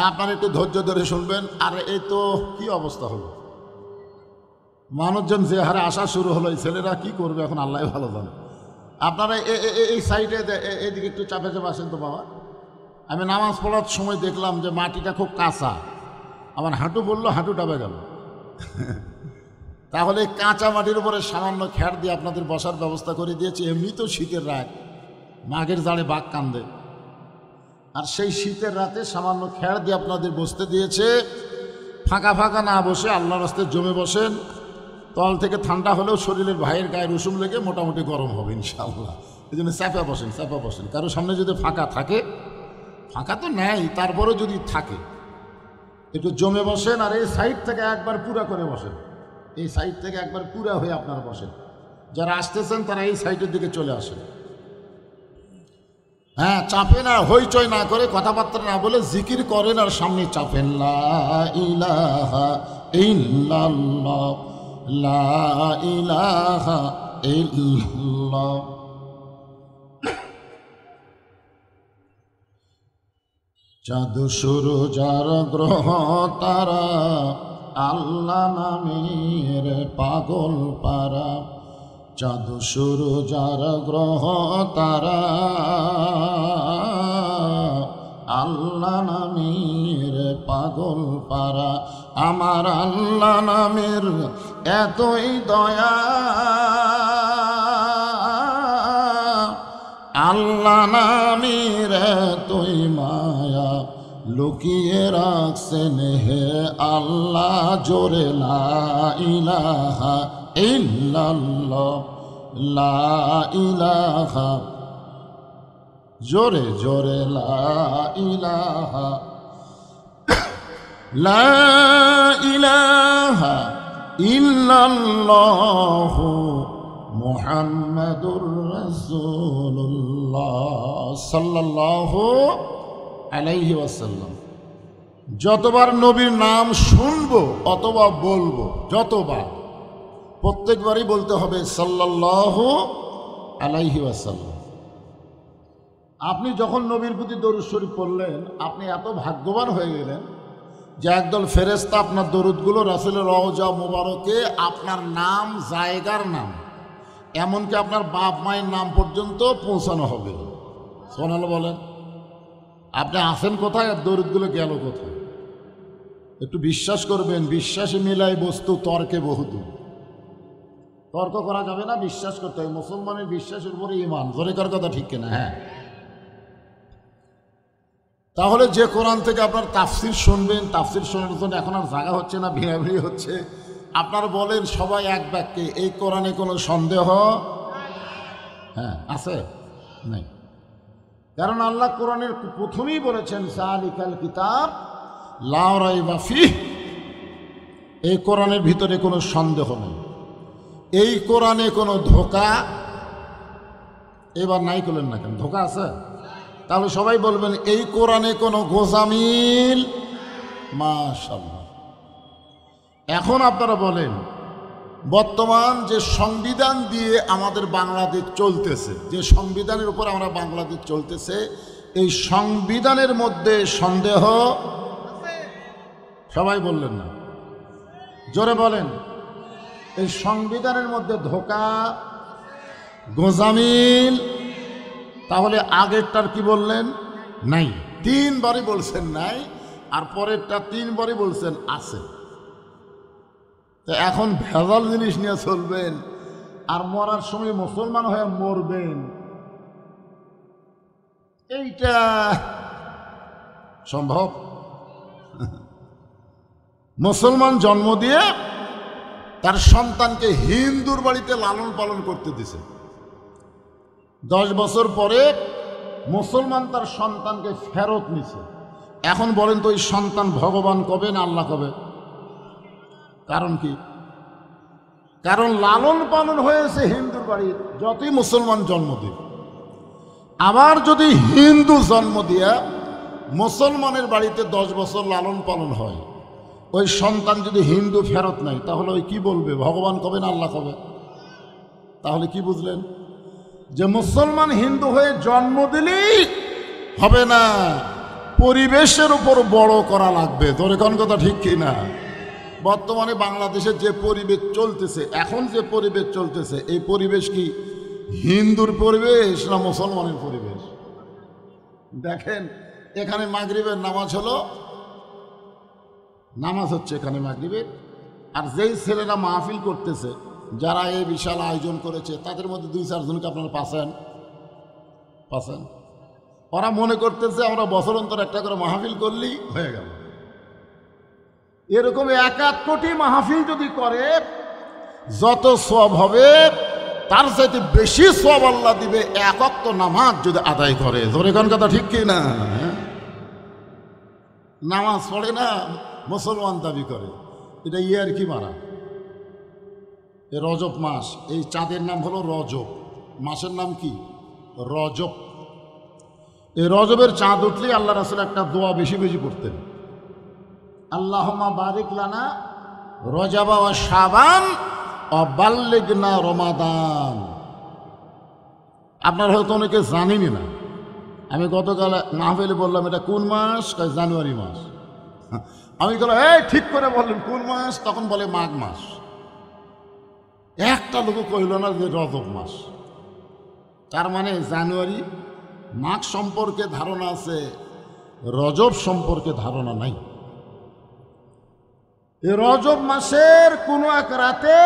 আপনারা একটু ধৈর্য ধরে শুনবেন। আর এই তো কি অবস্থা হলো, মানুষজন যে হারে আসা শুরু হলো, এই ছেলেরা কি করবে এখন আল্লাহ ভালো জানে। আপনারা এই সাইডে এদিকে একটু চাপে চাপে আসেন তো বাবা। আমি নামাজ পড়ার সময় দেখলাম যে মাটিটা খুব কাঁচা, আমার হাঁটু পড়লো, হাঁটু ডাবে গেল। তাহলে কাঁচা মাটির উপরে সামান্য খ্যাট দিয়ে আপনাদের বসার ব্যবস্থা করে দিয়েছি। এমনি তো শীতের রাত, মাঘের জাড়ে বাঘ কান্দে, আর সেই শীতের রাতে সামান্য খ্যাট দিয়ে আপনাদের বসতে দিয়েছে। ফাঁকা ফাঁকা না বসে আল্লাহর রাস্তায় জমে বসেন, তল থেকে ঠান্ডা হলেও শরীরের ভাইয়ের গায়ে রসুম লেগে মোটামুটি গরম হবে ইনশাআল্লাহ। এই জন্য চাপা বসেন। কারো সামনে যদি ফাঁকা থাকে, ফাঁকা তো নেই, তারপরেও যদি থাকে একটু জমে বসেন। আর এই সাইড থেকে একবার পুরা করে বসেন, এই সাইড থেকে একবার পুরা হয়ে আপনারা বসেন। যারা আসতেছেন তারা এই সাইডের দিকে চলে আসেন। হ্যাঁ, চাপেন আর হইচই না করে, কথাবার্তা না বলে জিকির করেন আর সামনে চাপেন। লা ইলাহা ইল্লাল্লাহ, লা ইলাহা ইল্লাল্লাহ। চাঁদ সূরজ আর গ্রহ তারা, আল্লাহ নামের পাগল পারা। চাঁদ সূরজ আর গ্রহ তারা, আল্লাহ নামের পাগল পারা। আমার আল্লাহ নামের এতই দয়া, আল্লাহ নামের এতই মায়া, লুকিয়ে রাখছেন হে আল্লাহ জোরে লা ইলাহা ইল্লাল্লাহ, লা ইলাহা, জোরে জোরে লা ইলাহা, লা ইলাহা ইল্লাল্লাহ মুহাম্মাদুর রাসূলুল্লাহ সাল্লাল্লাহু আলাইহি ওয়াসাল্লাম। যতবার নবীর নাম শুনবো অতবার বলবো, যতবার, প্রত্যেকবারই বলতে হবে সাল্লাল্লাহু আলাইহি ওয়াসাল্লাম। আপনি যখন নবীর প্রতি দরুদ শরীফ পড়লেন, আপনি এত ভাগ্যবান হয়ে গেলেন যে একদল ফেরেশতা আপনার দরুদগুলো রাসূলের রওজা মোবারকে আপনার নাম, জায়গার নাম, এমনকি আপনার বাপ মায়ের নাম পর্যন্ত পৌঁছানো হবে। সুবহানাল্লাহ বলেন। আপনি আছেন কোথায় আর দরুদগুলো গেল কোথায়? একটু বিশ্বাস করবেন, বিশ্বাসে মিলাই বস্তু তর্কে বহুদূর। তর্ক করা যাবে না, বিশ্বাস করতে হবে। মুসলমানের বিশ্বাসের উপরে ঈমান, জোরে কার কথা ঠিক কিনা? হ্যাঁ। তাহলে যে কোরআন থেকে আপনার তাফসির শুনবেন, তাফসির শোনার জন্য এখন আর জায়গা হচ্ছে না, ভিড়াভিড়ি হচ্ছে। আপনারা বলেন সবাই এক বাক্যে, এই কোরআনে কোনো সন্দেহ হ্যাঁ আছে? নাই। কারণ আল্লাহ কোরআনের প্রথমেই বলেছেন যালিকাল কিতাব লা রাইবা ফিহ, এই কোরআনের ভিতরে কোনো সন্দেহ নেই, এই কোরআনে কোনো ধোঁকা এবার নাই করলেন না কেন? ধোঁকা আছে? তাহলে সবাই বলবেন এই কোরআনে কোনো গোজামিল। মাশাআল্লাহ। এখন আপনারা বলেন, বর্তমান যে সংবিধান দিয়ে আমাদের বাংলাদেশ চলতেছে, যে সংবিধানের উপর আমরা বাংলাদেশ চলতেছে, এই সংবিধানের মধ্যে সন্দেহ? সবাই বললেন না, জোরে বলেন। এই সংবিধানের মধ্যে ধোঁকা? গোজামিল। তাহলে আগেরটার কি বললেন? নাই। তিনবারই বলছেন নাই, আর পরেরটা তিনবারই বলছেন আছে। তো এখন ভেজাল জিনিস নিয়ে চলবেন, আর মরার সময় মুসলমান হয়ে মরবেন, এইটা সম্ভব? মুসলমান জন্ম দিয়ে তার সন্তানকে হিন্দুর বাড়িতে লালন পালন করতে দিছে, 10 বছর পরে মুসলমান তার সন্তানকে ফেরত নিছে। এখন বলেন তো, ওই সন্তান ভগবান কবে না আল্লাহ কবে? কারণ কি? কারণ লালন পালন হয়েছে হিন্দুর বাড়ির, যতই মুসলমান জন্ম দিক। আবার যদি হিন্দু জন্ম দিয়া মুসলমানের বাড়িতে 10 বছর লালন পালন হয়, ওই সন্তান যদি হিন্দু ফেরত নেয়, তাহলে ওই কি বলবে? ভগবান কবে না আল্লাহ কবে? তাহলে কি বুঝলেন? যে মুসলমান হিন্দু হয়ে জন্ম দিলেই হবে না, পরিবেশের উপর বড় করা লাগবে। তোর কোন কথা ঠিক কি না? বর্তমানে বাংলাদেশে যে পরিবেশ চলতেছে, এখন যে পরিবেশ চলতেছে, এই পরিবেশ কি হিন্দুর পরিবেশ না মুসলমানের পরিবেশ? দেখেন, এখানে মাগরিবের নামাজ হলো, নামাজ হচ্ছে এখানে মাগরিবের, আর যেই ছেলেরা মাহফিল করতেছে, যারা এই বিশাল আয়োজন করেছে, তাদের মধ্যে 2-4 জনকে আপনারা পাচ্ছেন। ওরা মনে করতেছে আমরা বছর অন্তর একটা করে মাহফিল করলেই হয়ে গেল। এরকম 1 কোটি মাহফিল যদি করে, যত সওয়াব হবে তার চাইতে বেশি সওয়াব আল্লাহ দিবে 1 ওয়াক্ত নামাজ যদি আদায় করে। জোরে কোন কথা ঠিক কি না? নামাজ পড়ে না, মুসলমান দাবি করে, এটা ইয়ার কি মারা। এই রজব মাস, এই চাঁদের নাম হলো রজব, মাসের নাম কি? রজব। এই রজবের চাঁদ উঠলেই আল্লাহ রাসূল একটা দোয়া বেশি বেশি পড়তেন, আল্লাহুম্মা বারিক লানা রজবা ওয়া শাবান ওয়া বাল্লিগনা রমাদান। আপনারা হয়তো অনেকে জানেনই না, আমি গতকাল মাহফিলে বললাম এটা কোন মাস? জানুয়ারি মাস। আমি বললাম এই ঠিক করে বললেন কোন মাস? তখন বলে মাঘ মাস। একটা লোক কইল না যে রজব মাস। তার মানে জানুয়ারি মাঘ সম্পর্কে ধারণা আছে, রজব সম্পর্কে ধারণা নাই। এই রজব মাসের কোনো এক রাতে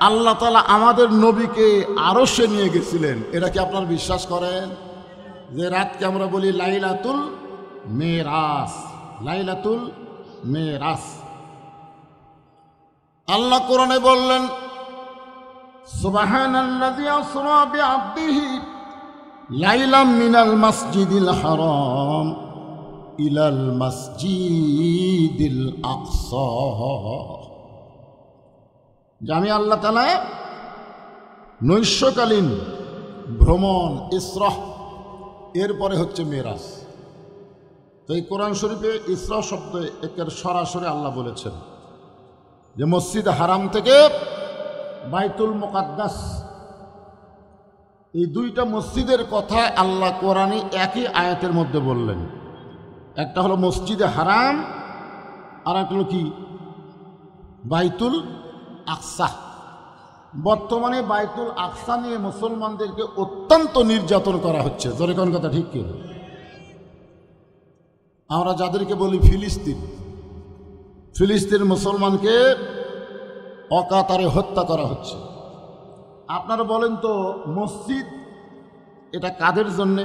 আল্লাহ তাআলা আমাদের নবীকে আরশে নিয়ে গেছিলেন। এটা কি আপনারা বিশ্বাস করেন? যে রাতকে আমরা বলি লাইলাতুল মেরাজ। লাইলাতুল মেরাজ। আল্লাহ কোরআনে বললেন, সুবহানাল্লাযী আসরা বিআবদিহি লাইলাম মিনাল মাসজিদিল হারাম ইলাল মাসজিদিল আকসা। যে আমি আল্লাহ তাআলা নৈশকালীন ভ্রমণ, ইসরা, এরপরে হচ্ছে মেরাজ। তো এই কোরআন শরীফে ইসরা শব্দ একের সরাসরি আল্লাহ বলেছেন যে মসজিদ হারাম থেকে বাইতুল মুকাদ্দাস, এই 2টা মসজিদের কথা আল্লাহ কোরআনে একই আয়াতের মধ্যে বললেন। একটা হলো মসজিদে হারাম, আর একটা হলো কি? বাইতুল আকসা। বর্তমানে বাইতুল আকসা নিয়ে মুসলমানদেরকে অত্যন্ত নির্যাতন করা হচ্ছে। জোরে কোন কথা ঠিক কি? আমরা যাদেরকে বলি ফিলিস্তিন মুসলমানকে অকাতরে হত্যা করা হচ্ছে। আপনারা বলেন তো, মসজিদ এটা কাদের জন্যে?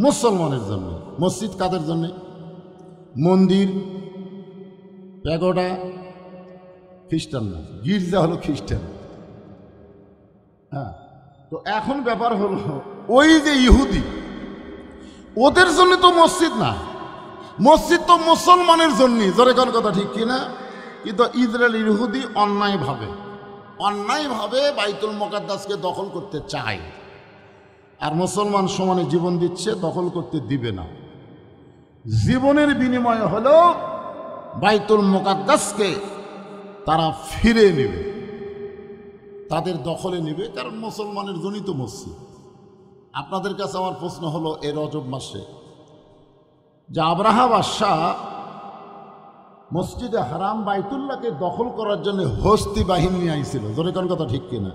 মুসলমানের জন্য। মসজিদ কাদের জন্যে? মন্দির, প্যাগোডা খ্রিস্টান না, গির্জা হলো খ্রিস্টান। হ্যাঁ, তো এখন ব্যাপার হলো ওই যে ইহুদি, ওদের জন্য তো মসজিদ না, মসজিদ তো মুসলমানের জন্য। জোরে কোন কথা ঠিক কিনা? কিন্তু ইসরায়েল ইহুদি অন্যায়ভাবে বাইতুল মুকাদ্দাসকে দখল করতে চায়, আর মুসলমান সমানে জীবন দিচ্ছে, দখল করতে দিবে না। জীবনের বিনিময়ে হলো বাইতুল মুকাদ্দাসকে তারা ফিরে নেবে, তাদের দখলে নেবে, কারণ মুসলমানের জন্যই তো মসজিদ। আপনাদের কাছে আমার প্রশ্ন হলো, এই রজব মাসে যে আব্রাহা বাদশাহ মসজিদে হারাম বাইতুল্লাহকে দখল করার জন্য হস্তি বাহিনী নিয়ে আইছিল, জোরে কোন কথা ঠিক কিনা?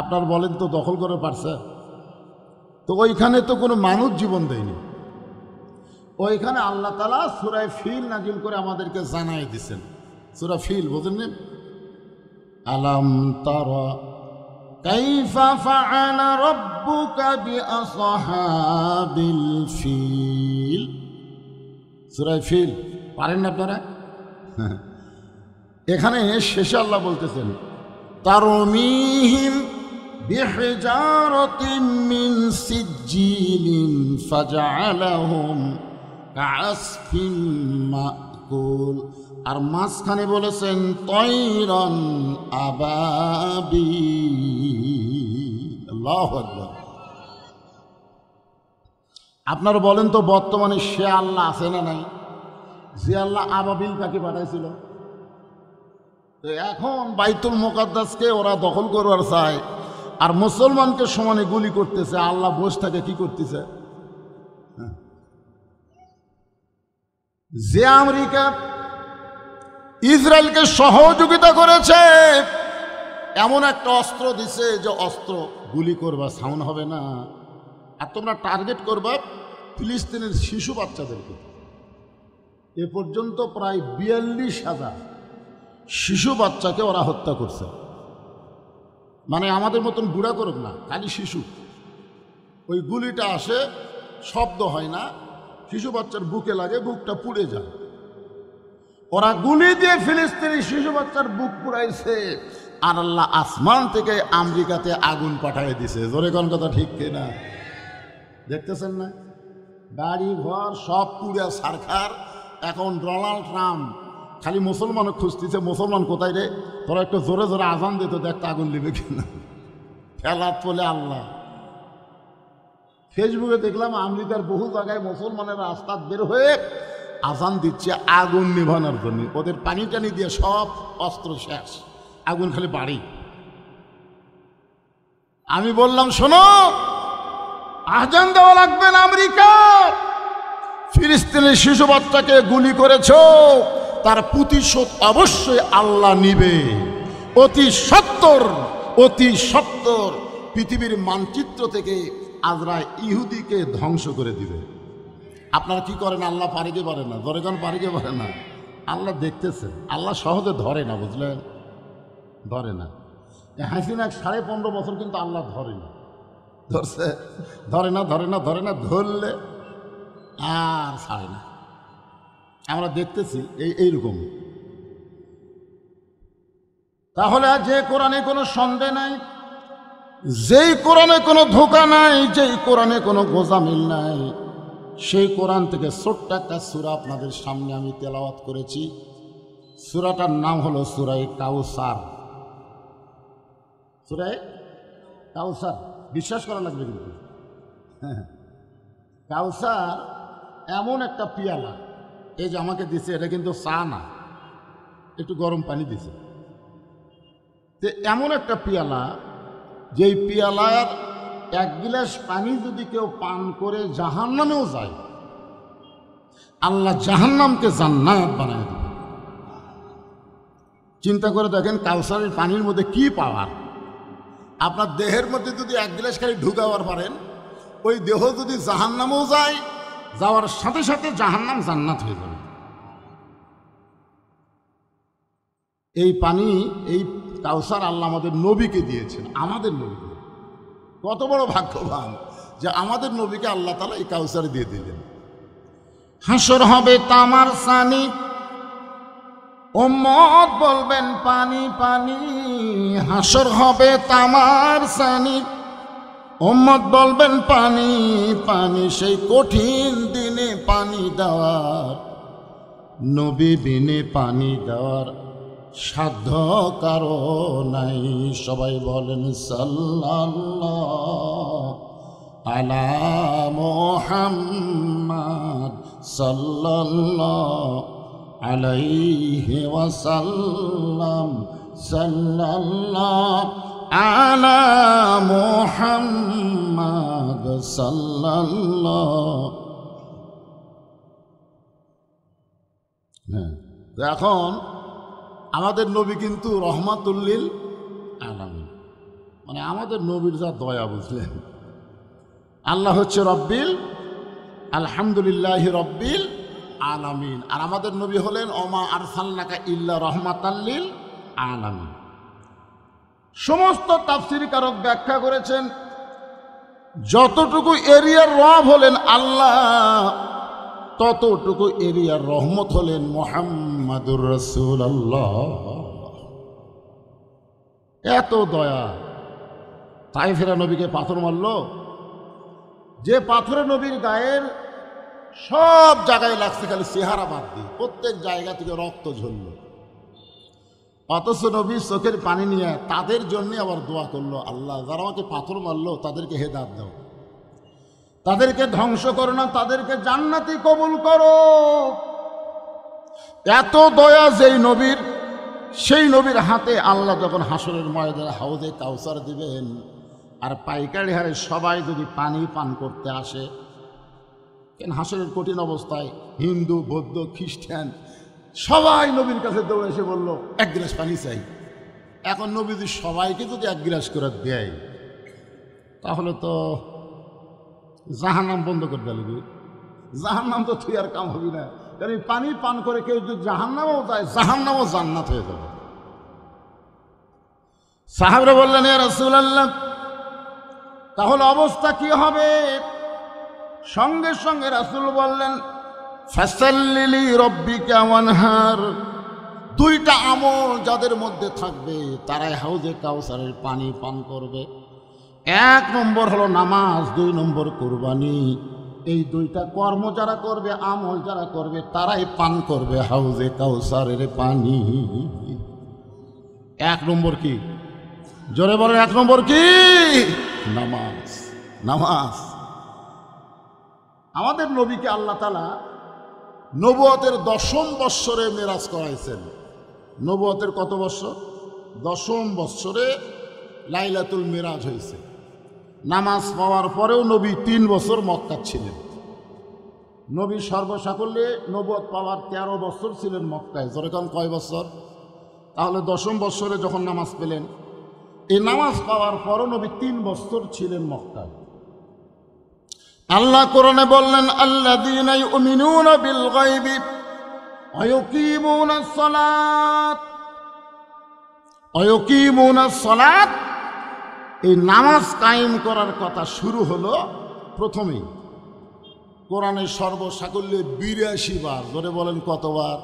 আপনার বলেন তো দখল করে পারছে? তো ওইখানে তো কোনো মানুষ জীবন দেয়নি। ওইখানে আল্লাহ তাআলা সূরা ফিল নাজিল করে আমাদেরকে জানাই দিয়েছেন। সূরা ফিল বোঝেন? আলাম তারা কাইফা ফাআলা রাব্বুকা বিআসহাবিল ফিল। সূরা ফিল পারেন না আপনারা? এখানে শেষে আল্লাহ বলতেছেন তারমিহিম বিহিজারাতিন মিন সিজ্জিলিন ফাজআলাহুম কাআসফিন মাকুল। আর মাঝখানে বলেছেন তয়রান আবাবিল। আল্লাহু আকবার। আপনারা বলেন তো বর্তমানে সে আল্লাহ আছে না নাই? যে আল্লাহ আবাবিল কাকে পাঠাইছিল? তো এখন বাইতুল মুকাদ্দাসকে ওরা দখল করবার চায়, আর মুসলমানকে সমানে গুলি করতেছে। আল্লাহ বসে থাকে কি করতেছে? যে আমেরিকা ইসরায়েলকে সহযোগিতা করেছে, এমন একটা অস্ত্র দিছে যে অস্ত্র গুলি করবা সাউন্ড হবে না, আর তোমরা টার্গেট করবা ফিলিস্তিনের শিশু বাচ্চাদেরকে। এ পর্যন্ত প্রায় 42,000 শিশু বাচ্চাকে ওরা হত্যা করছে। মানে আমাদের মতন বুড়া করুক না, খালি শিশু। ওই গুলিটা আসে, শব্দ হয় না, শিশু বাচ্চার বুকে লাগে, বুকটা পুড়ে যায়। ওরা গুলি দিয়ে ফিলিস্তিনি শিশু বাচ্চার বুক পুড়াইছে, আর আল্লাহ আসমান থেকে আমেরিকাতে আগুন পাঠিয়ে দিছে। জোরে কোন কথা ঠিক কিনা? দেখতেছেন না? বাড়ি ঘর সব পুড়ে ছারখার। এখন ডোনাল্ড ট্রাম্প খালি মুসলমানও খুঁজতেছে, মুসলমান কোথায় রে, তোরা একটু জোরে জোরে আজান দিত, দেখতে আগুন লিবে কিনা। খেলাত বলে আল্লাহ। ফেসবুকে দেখলাম আমেরিকার বহু জায়গায় মুসলমানের রাস্তা বের হয়ে আজান দিচ্ছে আগুন নিভানোর জন্য। ওদের পানি টানি দিয়ে সব অস্ত্র শেষ, আগুন খালি বাড়ি। আমি বললাম শোনো, আজান দেওয়া লাগবে না। আমেরিকা ফিলিস্তিনের শিশু বাচ্চাকে গুলি করেছ, তার প্রতিশোধ অবশ্যই আল্লাহ নিবে। অতি সত্তর পৃথিবীর মানচিত্র থেকে আজরা ইহুদিকে ধ্বংস করে দিবে। আপনারা কি করেন? আল্লাহ পারে কি পারে না? ধরে কোন পারে কি পারে না? আল্লাহ দেখতেছেন। আল্লাহ সহজে ধরে না, বুঝলেন? ধরে না। হাসিনা 15.5 বছর কিন্তু আল্লাহ ধরে না। ধরছে? ধরে না, ধরে না, ধরে না, ধরলে আর ছাড়ে না। আমরা দেখতেছি এইরকম। তাহলে যে কোরআনে কোনো সন্দেহ নাই, যেই কোরআনে কোনো ধোঁকা নাই, যেই কোরআনে কোনো গোজামিল নাই, সেই কোরআন থেকে ছোট্ট একটা সূরা আপনাদের সামনে আমি তেলাওয়াত করেছি। সূরাটার নাম হলো সূরা কাউসার। সূরা কাউসার বিশ্বাস করা লাগবে কিন্তু। কাউসার এমন একটা পিয়ালা, এই যে আমাকে দিছে, এটা কিন্তু চা না, একটু গরম পানি দিছে। তো এমন একটা পিয়ালা, যেই পিয়ালার 1 গিলাস পানি যদি কেউ পান করে জাহান্নামেও যায়, আল্লাহ জাহান্নামকে জান্নাত বানায় দেবে। চিন্তা করে দেখেন কাউসারের পানির মধ্যে কি পাওয়ার। আপনার দেহের মধ্যে যদি 1 গিলাস খালি ঢুকাবার পারেন, ওই দেহ যদি জাহান্নামেও যায়, যাওয়ার সাথে সাথে জাহান্নাম জান্নাত হয়ে যাবে। এই পানি, এই কাউসার আল্লাহ আমাদের নবীকে দিয়েছেন। আমাদের নবীকে, কত বড় ভাগ্যবান যে আমাদের নবীকে আল্লাহ তাআলা এই কাউসার দিয়ে দিলেন। হাসর হবে তামার সানি, উম্মত বলবেন পানি পানি। হাসর হবে তামার সানি, উম্মত বলবেন পানি পানি। সেই কঠিন দিনে পানি দেওয়ার, নবী বিনে পানি দেওয়ার সাধ্য কারো নাই। সবাই বলেন সাল্লাল্লাহু আলা মুহাম্মাদ সাল্লাল্লাহু আলাইহি ওয়াসাল্লাম। সাল্লাল্লাহু আলা মুহাম্মাদ সাল্লাল্লাহু। এখন আমাদের নবী কিন্তু রহমাতুল লিল আলামিন। মানে আমাদের নবীর যা দয়া, বুঝলেন। আল্লাহ হচ্ছে রব্বিল, আলহামদুলিল্লাহ রব্বিল আলামিন। আর আমাদের নবী হলেন ওমা আরসালনাকা ইল্লা রাহমাতাল লিল আলামিন। সমস্ত তাফসীরকারক ব্যাখ্যা করেছেন, যতটুকু এরিয়ার রব হলেন আল্লাহ, ততটুকু এরিয়ার রহমত হলেন মুহাম্মাদুর রাসূলুল্লাহ। এত দয়া। তায়েফেরা নবীকে পাথর মারল, যে পাথরে নবীর গায়ের সব জায়গায় লাগছে, খালি চেহারা বাদ দিয়ে প্রত্যেক জায়গা থেকে রক্ত ঝরল। অথচ নবী চোখের পানি নিয়ে তাদের জন্য আবার দোয়া করলো, আল্লাহ যারা আমাকে পাথর মারলো তাদেরকে হেদায়েত দাও, তাদেরকে ধ্বংস করো না, তাদেরকে জান্নাতি কবুল করো। এত দয়া যেই নবীর, সেই নবীর হাতে আল্লাহ যখন হাসরের ময়দানে হাউজে কাউসার দিবেন, আর পাইকারি হারে সবাই যদি পানি পান করতে আসে, কেন হাসরের কঠিন অবস্থায় হিন্দু, বৌদ্ধ, খ্রিস্টান সবাই নবীর কাছে দৌড়ে এসে বলল এক গ্লাস পানি চাই। এখন নবী যদি সবাইকে যদি এক গ্লাস করে দেয়, তাহলে তো জাহান্নাম বন্ধ করে দেবে। জাহান্নাম তো তুই আর কাম হবি না, কারণ পানি পান করে কেউ যদি জাহান্নামও যায়, জাহান্নামও জান্নাত হয়ে যাবে। সাহাবরা বললেন, ইয়া রাসূলুল্লাহ, তাহলে অবস্থা কি হবে? সঙ্গে সঙ্গে রাসূল বললেন, ফাসাল্লি রব্বিকা ওয়ানহার। দুইটা আমল যাদের মধ্যে থাকবে তারাই হাউজে কাউসারের পানি পান করবে। এক নম্বর হলো নামাজ, দুই নম্বর কুরবানি। এই দুইটা কর্ম যারা করবে, আমল যারা করবে, তারাই পান করবে হাউজে কাউসারের পানি। এক নম্বর কি? জোরে বলেন, এক নম্বর কি? নামাজ। নামাজ। আমাদের নবীকে আল্লাহ তাআলা নবুয়তের 10ম বৎসরে মেরাজ করাইছেন। নবুয়তের কত বৎসর? 10ম বৎসরে লাইলাতুল মেরাজ হয়েছে। নামাজ পাওয়ার পরেও নবী 3 বছর মক্কা ছিলেন। নবী সর্বসাকল্যে নবুয়ত পাওয়ার 13 বছর ছিলেন মক্কায়। যেরকম কয় বছর? তাহলে 10ম বৎসরে যখন নামাজ পেলেন, এই নামাজ পাওয়ার পরও নবী 3 বছর ছিলেন মক্কায়। আল্লাহ কোরআনে বললেন, আল্লাযীনা ইউমিনুনা বিল গায়বি ওয়া ইউকিমুনাস সালাত। ওয়া ইউকিমুনাস সালাত, এই নামাজ কায়েম করার কথা শুরু হলো প্রথমেই। কোরআনের সর্বসাকল্যে 82 বার, ধরে বলেন কতবার?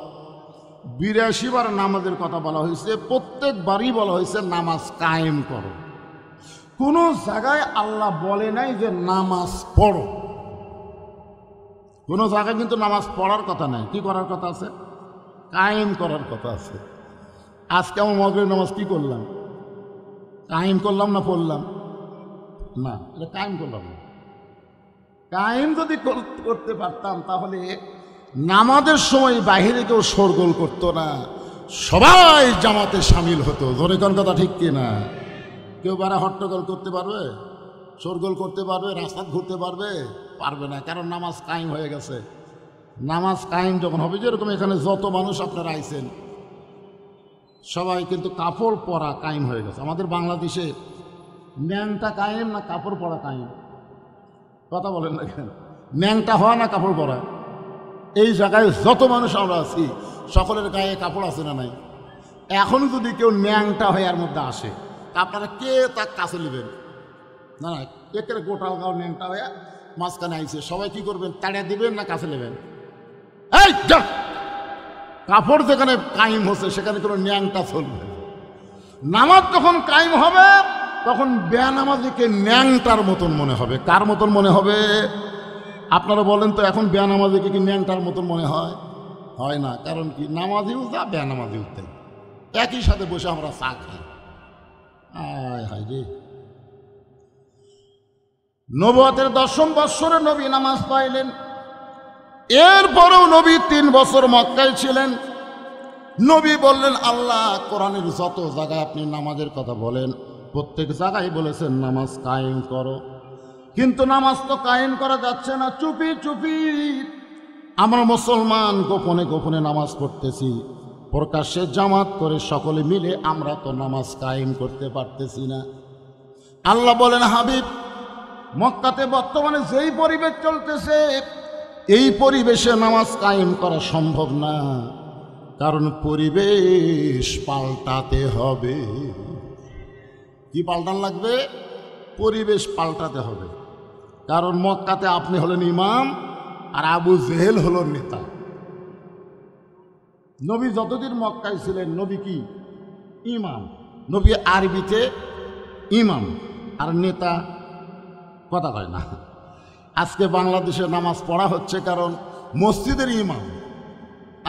82 বার নামাজের কথা বলা হয়েছে। প্রত্যেকবারই বলা হয়েছে নামাজ কায়েম করো। কোনো জায়গায় আল্লাহ বলে নাই যে নামাজ পড়ো। কোনো জায়গায় কিন্তু নামাজ পড়ার কথা নাই। কি করার কথা আছে? কায়েম করার কথা আছে। আজকে আমার মাগরিবের নামাজ কি করলাম? কায়েম করলাম না পড়লাম? না, এটা কায়েম করলাম না। কায়েম যদি করতে পারতাম, তাহলে নামাজের সময় বাহিরে কেউ শোরগোল করতো না, সবাই জামাতে সামিল হতো। ধরে কোন কথা ঠিক কিনা? কেউ বারা হট্টগোল করতে পারবে? শোরগোল করতে পারবে? রাস্তা ঘুরতে পারবে? পারবে না, কারণ নামাজ কায়েম হয়ে গেছে। নামাজ কায়েম যখন হবে, যেরকম এখানে যত মানুষ আপনারা আইছেন, সবাই কিন্তু কাপড় পরা কায়েম হয়ে গেছে। আমাদের বাংলাদেশে ন্যাংটা কায়েম না কাপড় পরা কায়েম? কথা বলেন না কেন? ন্যাংটা হওয়া না কাপড় পরা? এই জায়গায় যত মানুষ আমরা আছি, সকলের গায়ে কাপড় আছে না নাই? এখন যদি কেউ ন্যাংটা হয়ে এর মধ্যে আসে, আপনারা কে তার কাছে নেবেন? না না, একের গোটাল গাও ন্যাংটা হয়ে মাঝখানে আইছে, সবাই কি করবেন? তাড়িয়ে দিবেন না কাছে নেবেন? এই যা, কাপড় যেখানে কায়েম হচ্ছে সেখানে কোনো ন্যাংটা চলবে। নামাজ যখন কায়েম হবে, তখন বেনামাজিকে ন্যাংটার মতন মনে হবে। কার মতন মনে হবে? আপনারা বলেন তো, এখন বেনামাজিকে কি ন্যাংটার মতন মনে হয়? হয় না। কারণ কি? নামাজিও যা, বেনামাজিও তাই। একই সাথে বসে আমরা চা খাই। আয় হায় রে। নবুয়তের 10ম বৎসরে নবী নামাজ পাইলেন। এরপরেও নবী 3 বছর মক্কায় ছিলেন। নবী বললেন, আল্লাহ কোরআনের যত জায়গায় আপনি নামাজের কথা বলেন, প্রত্যেক জায়গায় বলেছেন নামাজ কায়েম করো। কিন্তু নামাজ তো কায়েম করা যাচ্ছে না। চুপি চুপি আমরা মুসলমান গোপনে গোপনে নামাজ পড়তেছি, প্রকাশ্যে জামাত করে সকলে মিলে আমরা তো নামাজ কায়েম করতে পারতেছি না। আল্লাহ বলেন, হাবিব, মক্কাতে বর্তমানে যেই পরিবেশ চলতেছে, এই পরিবেশে নামাজ কায়েম করা সম্ভব না, কারণ পরিবেশ পাল্টাতে হবে। কি পাল্টান লাগবে? পরিবেশ পাল্টাতে হবে। কারণ মক্কাতে আপনি হলেন ইমাম আর আবু জেহেল হল নেতা। নবী যতদিন মক্কায় ছিলেন, নবী কি? ইমাম। নবী আরবিতে ইমাম, আর নেতা কথা কয় না। আজকে বাংলাদেশে নামাজ পড়া হচ্ছে কারণ মসজিদের ইমাম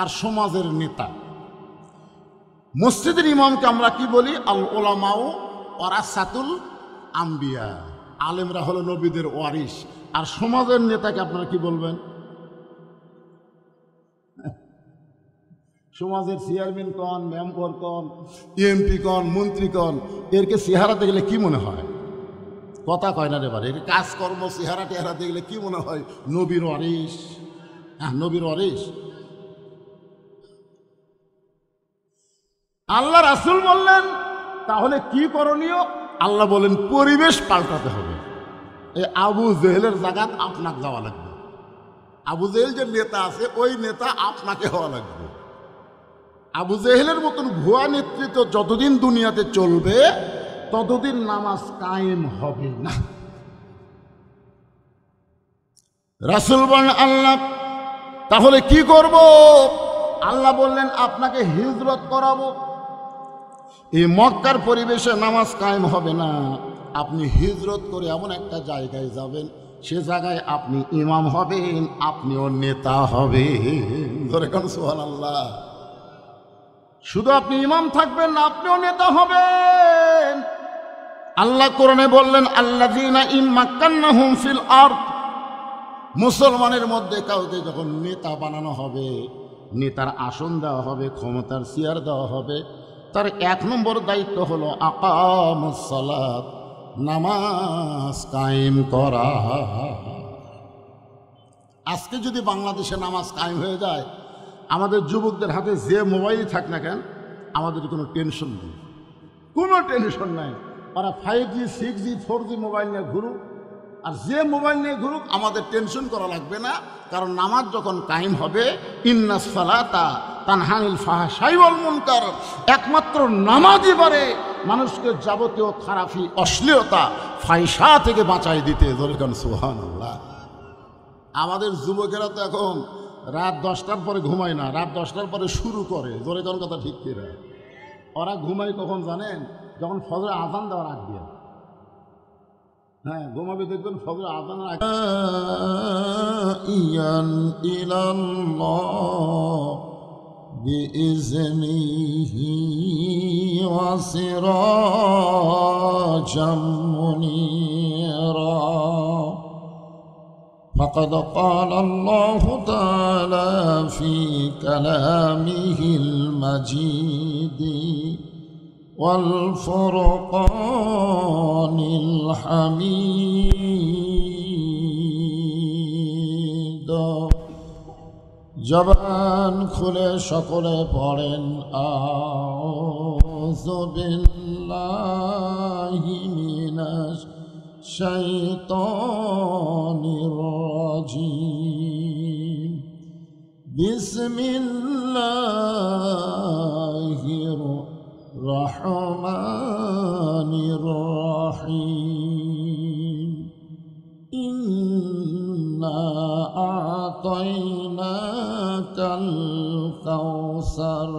আর সমাজের নেতা। মসজিদের ইমামকে আমরা কি বলি? আল ওলামাউ ওয়ারাসাতুল আম্বিয়া, আলেমরা হলো নবীদের ওয়ারিস। আর সমাজের নেতাকে আপনারা কি বলবেন? সমাজের চেয়ারম্যান কন, মেম্বার কন, এমপি কন, মন্ত্রী কন, এরকে চেহারাতে গেলে কি মনে হয়? কথা কয় না রে বারে। এর কাজকর্ম চেহারা টেহারা দেখলে কি মনে হয়? নবীর ওয়ারিস। হ্যাঁ, নবীর ওয়ারিস। আল্লাহ রাসূল বললেন, তাহলে কি করণীয়? আল্লাহ বলেন, পরিবেশ পাল্টাতে হবে। এই আবু জেহেলের জায়গাত আপনাকে যাওয়া লাগবে। আবু জেহেল যে নেতা আছে, ওই নেতা আপনাকে হওয়া লাগবে। আবু জেহেলের মতন ভুয়া নেতৃত্ব যতদিন দুনিয়াতে চলবে, ততদিন নামাজ কায়েম হবে না। রাসূল বলেন, আল্লাহ তাহলে কি করব? আল্লাহ বললেন, আপনাকে হিজরত করাবো। এই মক্কার পরিবেশে নামাজ কায়েম হবে না। আপনি হিজরত করে এমন একটা জায়গায় যাবেন, সে জায়গায় আপনি ইমাম হবেন, আপনিও নেতা হবেন। ধরে কোন সুবহানাল্লাহ। শুধু আপনি ইমাম থাকবেন না, আপনিও নেতা হবেন। আল্লাহ কোরআনে বললেন, আল্লাযীনা ইম্মাক্কান্নাহুম ফিল আরদ, মুসলমানের মধ্যে কাউকে যখন নেতা বানানো হবে, নেতার আসন দেওয়া হবে, ক্ষমতার চেয়ার দেওয়া হবে, তার 1 নম্বর দায়িত্ব হলো আকামুস সালাত, নামাজ কায়েম করা। আজকে যদি বাংলাদেশে নামাজ কায়েম হয়ে যায়, আমাদের যুবকদের হাতে যে মোবাইলই থাক না কেন, আমাদের কোনো টেনশন নেই, কোনো টেনশন নাই। ওরা 5G 6G 4G মোবাইল নিয়ে ঘুরুক, আর যে মোবাইল নিয়ে ঘুরুক, আমাদের টেনশন করা লাগবে না। কারণ নামাজ যখন কায়েম হবে, ইন্নাস সালাতা তানহা আনিল ফাহশাই ওয়াল মুনকার, একমাত্র নামাজই পারে মানুষকে যাবতীয় খারাপি, অশ্লীলতা, ফাহিশা থেকে বাঁচাই দিতে। ধরে কারণ সুবহানাল্লাহ। আমাদের যুবকেরা তো এখন রাত 10টার পরে ঘুমায় না, রাত 10টার পরে শুরু করে। ধরে কোন কথা ঠিক কিনা? ওরা ঘুমায় কখন জানেন? যখন ফজরের আযান দেওয়ার আগ দিয়ে। হ্যাঁ, ঘুমাবে দেখবেন ফজরের আযানের আগে। ইয়ান ইলাল্লাহ বিইজনিহি ওয়া সিরাজাম মুনীরা। فقد قال الله تعالى في كلامه المجيد والفرقان الحميد। জবান খুলে সকলে পড়েন, আউযু বিল্লাহি মিনাশ শাইতানির রাজিম। বিসমিল্লাহির রহমানির রহিম। ইন্না আ'তাইনাকাল কাউসার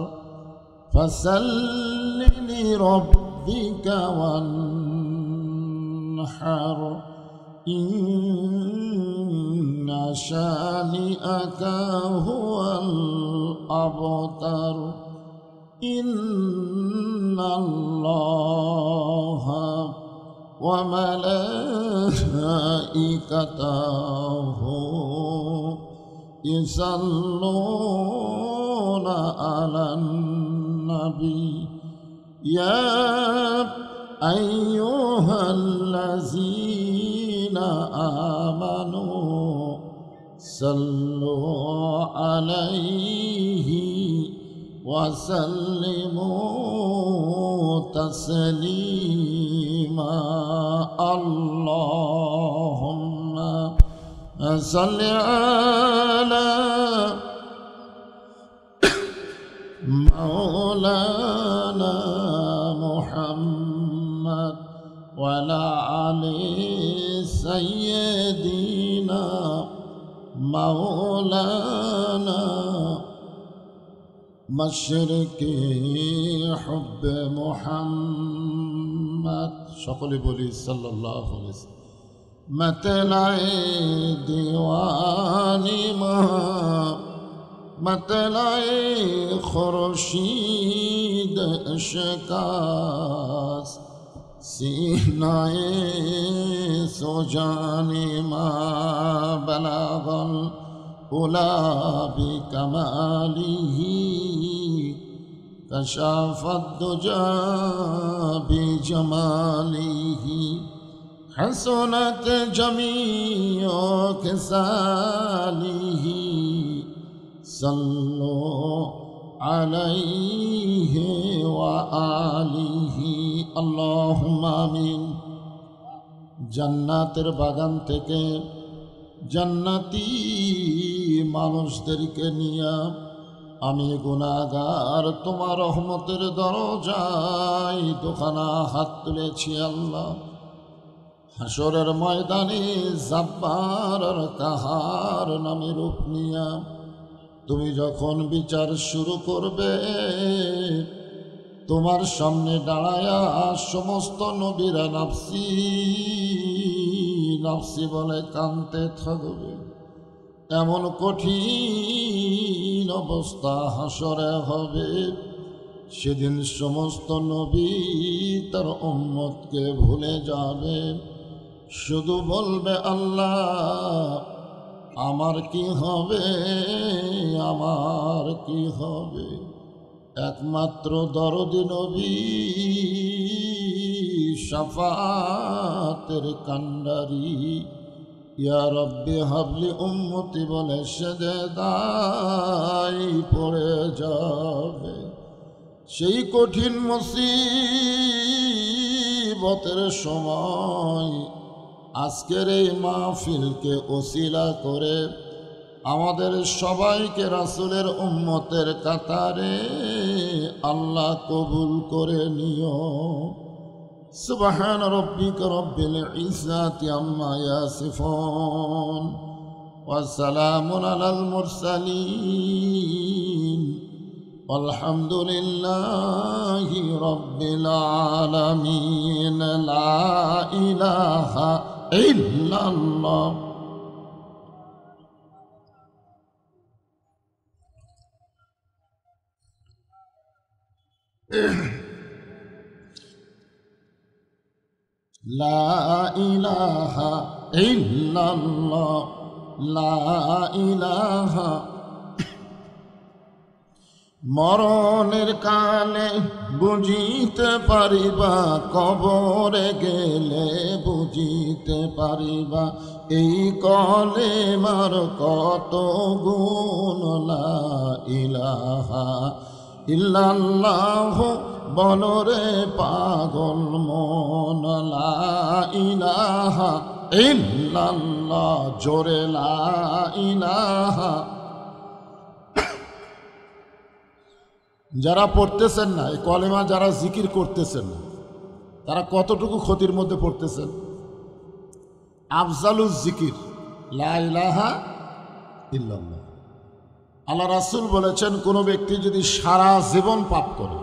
ফাসাল্লি লিরাব্বিকা ওয়ানহার। ইন্না শানিআকা হুয়াল আবতার। ইন্নাল্লাহা ওয়া মালাইকাতাহু ইউসাল্লুনা আলান নবী। ইয়া আইয়ুহাল্লাযীনা আমানু সাল্লু আলাইহি ওয়া সাল্লিমু تسليما اللهم صل على مولانا محمد وعلى آل سيدنا مولانا مشرقي حب محمد সকলে বলি সাল্লাল্লাহু আলাইহি ওয়াসাল্লাম मतलाए दीवानी मतलाए खुर्शीद शिकास सीनाए सुजानी मा बलागल उला बिकमालिही कशाफत दुजा बिजमालिही हसनत जमीओ खिसालिही सल्लो अलैहि व आलिही अल्लाहुम्मा आमीन। জান্নাতের বাগান থেকে জান্নাতি মানুষদেরকে নিয়ে আমি গুনাহগার তোমার রহমতের দরজায় দুখানা হাত তুলেছি আল্লাহ। হাসরের ময়দানে জাব্বার আর কাহার নামে রূপ নিয়া তুমি যখন বিচার শুরু করবে তোমার সামনে দাঁড়ায়া সমস্ত নবীরা নাফসি নাফসি বলে কাঁদতে থাকবে। এমন কঠিন অবস্থা হাসরে হবে, সেদিন সমস্ত নবী তার উম্মতকে ভুলে যাবে, শুধু বলবে আল্লাহ আমার কি হবে, আমার কি হবে। একমাত্র দরদি নবী শাফাতের কান্ডারি ইয়া রব্বি হাবলি উম্মতি বলে সেজদায় পড়ে যাবে। সেই কঠিন মুসিবতের সময় আজকের এই মাহফিলকে ওসিলা করে আমাদের সবাইকে রাসূলের উম্মতের কাতারে আল্লাহ কবুল করে নিও। সুবহান রাব্বিকা রব্বিল ইজ্জাতি আম্মা ইয়াসিফুন ওয়া সালামুন আলাল মুরসালিন আলহামদুলিল্লাহি রাব্বিল আলামিন। লা ইলাহা ইল্লাল্লাহ। লা ইলাহা ইল্লাল্লাহ, লা ইলাহা। মরণের কালে বুঝিতে পারিবা, কবরে গেলে বুঝিতে পারিবা, এই কলেমার কত গুণ। লা ইলাহা ইল্লাল্লাহ বলরে পাগল মন। লা ইলাহা ইল্লাল্লাহ জোরে লা ইলাহা। যারা পড়তেছেন না এই কলেমা, যারা জিকির করতেছেন না, তারা কতটুকু ক্ষতির মধ্যে পড়তেছেন? আফজালুজ জিকির লা ইলাহা ইল্লাল্লাহ। আল্লাহ রাসূল বলেছেন, কোনো ব্যক্তি যদি সারা জীবন পাপ করে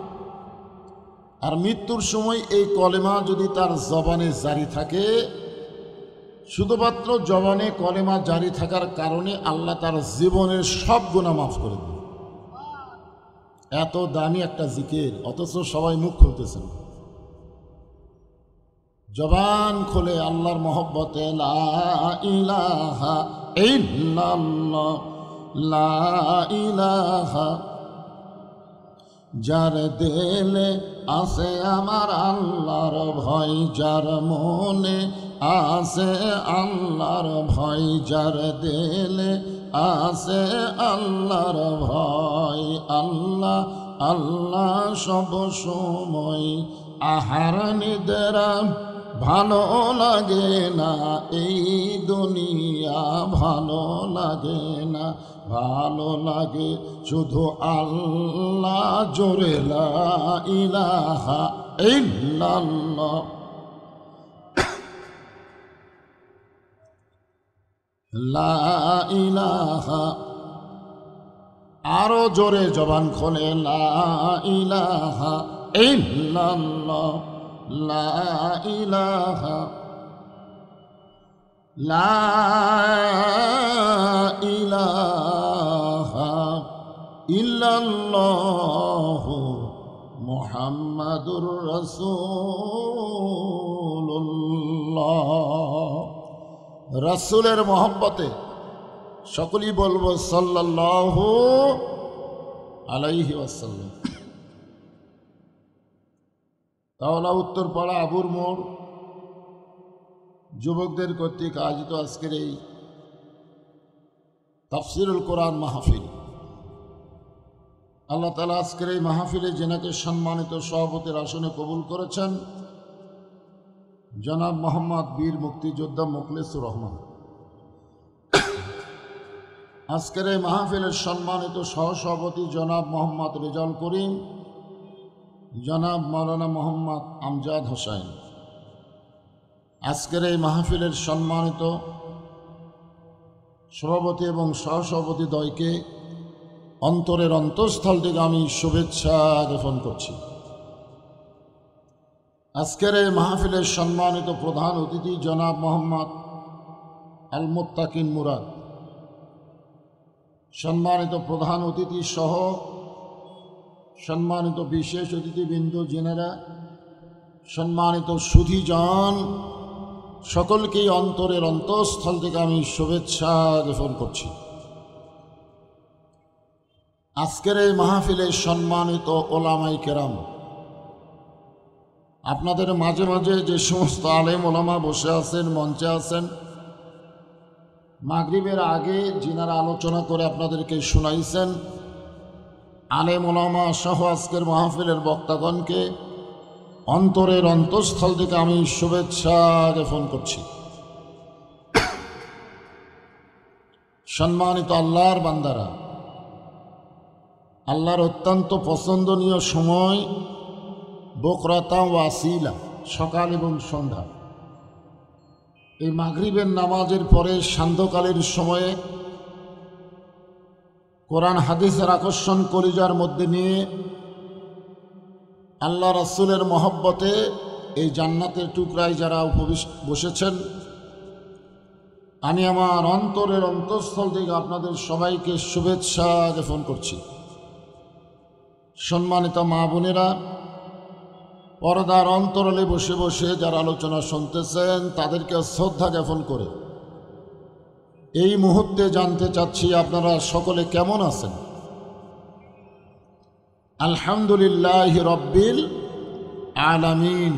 আর মৃত্যুর সময় এই কলেমা যদি তার জবানে জারি থাকে, শুধুমাত্র জবানে কলেমা জারি থাকার কারণে আল্লাহ তার জীবনের সব গুনাহ মাফ করে দেন। এত দামি একটা জিকির, অথচ সবাই মুখ খুলতেছেন। জবান খুলে আল্লাহর মহব্বতে লা ইলাহা ইল্লাল্লাহ, লা ইলাহা। যার দিলে আছে আমার আল্লাহর ভয়, যার মনে আছে আল্লাহর ভয়, যার দিলে আছে আল্লাহর ভয়। আল্লাহ আল্লাহ সব সময় আহার নিদ্রা ভালো লাগে না, এই দুনিয়া ভালো লাগে না, ভালো লাগে শুধু আল্লাহ, জোরে লা ইলাহা ইল্লাল্লাহ, লা ইলাহা, আরো জোরে জবান খোলে, লা ইলাহা ইল্লাল্লাহ, লা ইলাহা, লা ইলাহা ইল্লাল্লাহ মুহাম্মাদুর রাসূলুল্লাহ। রাসূলের মহব্বতে সকলেই বলবো সাল্লাল্লাহু আলাইহি ওয়াসাল্লাম। তাওলা উত্তরপাড়া আবুর মোড় যুবকদের কর্তৃক আয়োজিত আজকের এই তাফসিরুল কোরআন মাহফিল, আল্লাহ তাআলা আজকের এই মাহফিলে যেনাকে সম্মানিত সভাপতির আসনে কবুল করেছেন, জনাব মোহাম্মদ বীর মুক্তিযোদ্ধা মুখলেসুর রহমান। আজকের এই মাহফিলের সম্মানিত সহসভাপতি জনাব মোহাম্মদ রেজাউল করিম, জনাব মাওলানা মোহাম্মদ আমজাদ হোসাইন। আজকের এই মাহফিলের সম্মানিত সভাপতি এবং সহসভাপতি দ্বয়কে অন্তরের অন্তঃস্থল থেকে আমি শুভেচ্ছা জ্ঞাপন করছি। আজকের এই মাহফিলের সম্মানিত প্রধান অতিথি জনাব মোহাম্মদ আল মুত্তাকিন মুরাদ, সম্মানিত প্রধান অতিথি সহ সম্মানিত বিশেষ অতিথিবৃন্দ, জেনারা, সম্মানিত সুধীজন, সকলকেই অন্তরের অন্তঃস্থল থেকে আমি শুভেচ্ছা জ্ঞাপন করছি। আজকের এই মাহফিলে সম্মানিত ওলামায়ে কেরাম, আপনাদের মাঝে মাঝে যে সমস্ত আলেম ওলামা বসে আছেন, মঞ্চে আছেন, মাগরিবের আগে যিনারা আলোচনা করে আপনাদেরকে শুনাইছেন, আলেম ওলামা সহ আজকের মাহফিলের বক্তাগণকে অন্তরের অন্তঃস্থল থেকে আমি শুভেচ্ছা জ্ঞাপন করছি। সম্মানিত আল্লাহর বান্দারা, আল্লাহর অত্যন্ত পছন্দনীয় সময় বকরাতা ওয়াসিলা, সকাল এবং সন্ধ্যা। এই মাগরিবের নামাজের পরে সান্ধ্যকালের সময়ে কোরআন হাদিসের আকর্ষণ কলিজার মধ্যে নিয়ে আল্লাহ রাসূলের মহব্বতে এই জান্নাতের টুকরায় যারা বসেছেন, আমি আমার অন্তরের অন্তঃস্থল থেকে আপনাদের সবাইকে শুভেচ্ছা জ্ঞাপন করছি। সম্মানিত মা বোনেরা, পর্দার অন্তরালে বসে বসে যারা আলোচনা শুনতেছেন, তাদেরকে শ্রদ্ধা জ্ঞাপন করে এই মুহূর্তে জানতে চাচ্ছি আপনারা সকলে কেমন আছেন। আলহামদুলিল্লাহ রব্বিল আলামিন।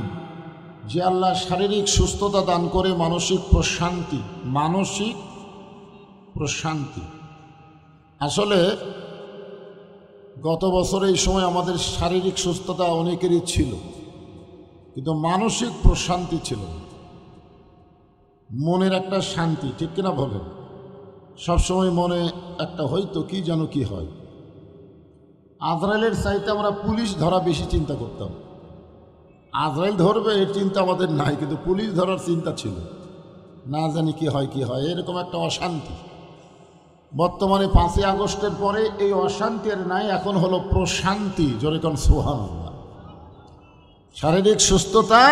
যে আল্লাহ শারীরিক সুস্থতা দান করে মানসিক প্রশান্তি। আসলে গত বছর এই সময় আমাদের শারীরিক সুস্থতা অনেকেরই ছিল, কিন্তু মানসিক প্রশান্তি ছিল, মনের একটা শান্তি, ঠিক কিনা বলেন? সবসময় মনে একটা হয়তো কি যেন কি হয়। আজরাইলের চাইতে আমরা পুলিশ ধরা বেশি চিন্তা করতাম। আজরাইল ধরবে এর চিন্তা আমাদের নাই, কিন্তু পুলিশ ধরার চিন্তা ছিল, না জানি কি হয় এরকম একটা অশান্তি। বর্তমানে 5ই আগস্টের পরে এই অশান্তি আর নাই, এখন হলো প্রশান্তি। জোরে কোন সুবহানাল্লাহ। শারীরিক সুস্থতা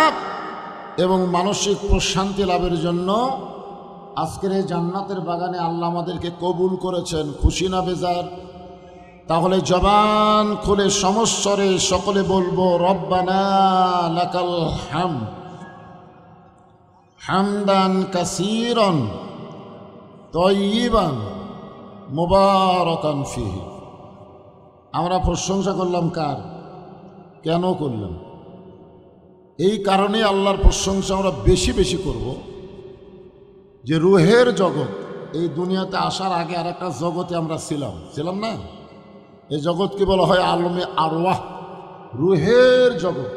এবং মানসিক প্রশান্তি লাভের জন্য আজকের এই জান্নাতের বাগানে আল্লাহ আমাদেরকে কবুল করেছেন। খুশি না বেজার? তাহলে জবান খুলে সমস্বরে সকলে বলবো রব্বানা লাকাল হামদ হামদান কাসীরান তাইয়িবান মুবারাকান ফিহি। আমরা প্রশংসা করলাম কার? কেন করলাম? এই কারণে আল্লাহর প্রশংসা আমরা বেশি বেশি করব, যে রুহের জগৎ, এই দুনিয়াতে আসার আগে আর একটা জগতে আমরা ছিলাম না? এই জগৎকে বলা হয় আলমে আরওয়াহ, রুহের জগৎ।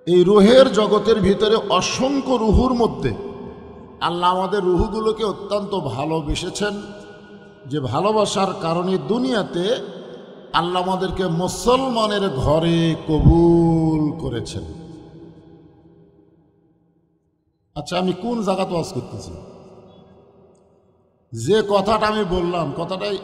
এই রুহের জগতের ভিতরে অসংখ্য রুহুর মধ্যে আল্লাহ আমাদের রুহুগুলোকে অত্যন্ত ভালোবেসেছেন, যে ভালোবাসার কারণে দুনিয়াতে আল্লাহ আমাদেরকে মুসলমানের ঘরে কবুল করেছেন। আচ্ছা, আমি কোন জায়গাতে ওয়াজ করতেছি? যে কথাটা আমি বললাম, কথাটাই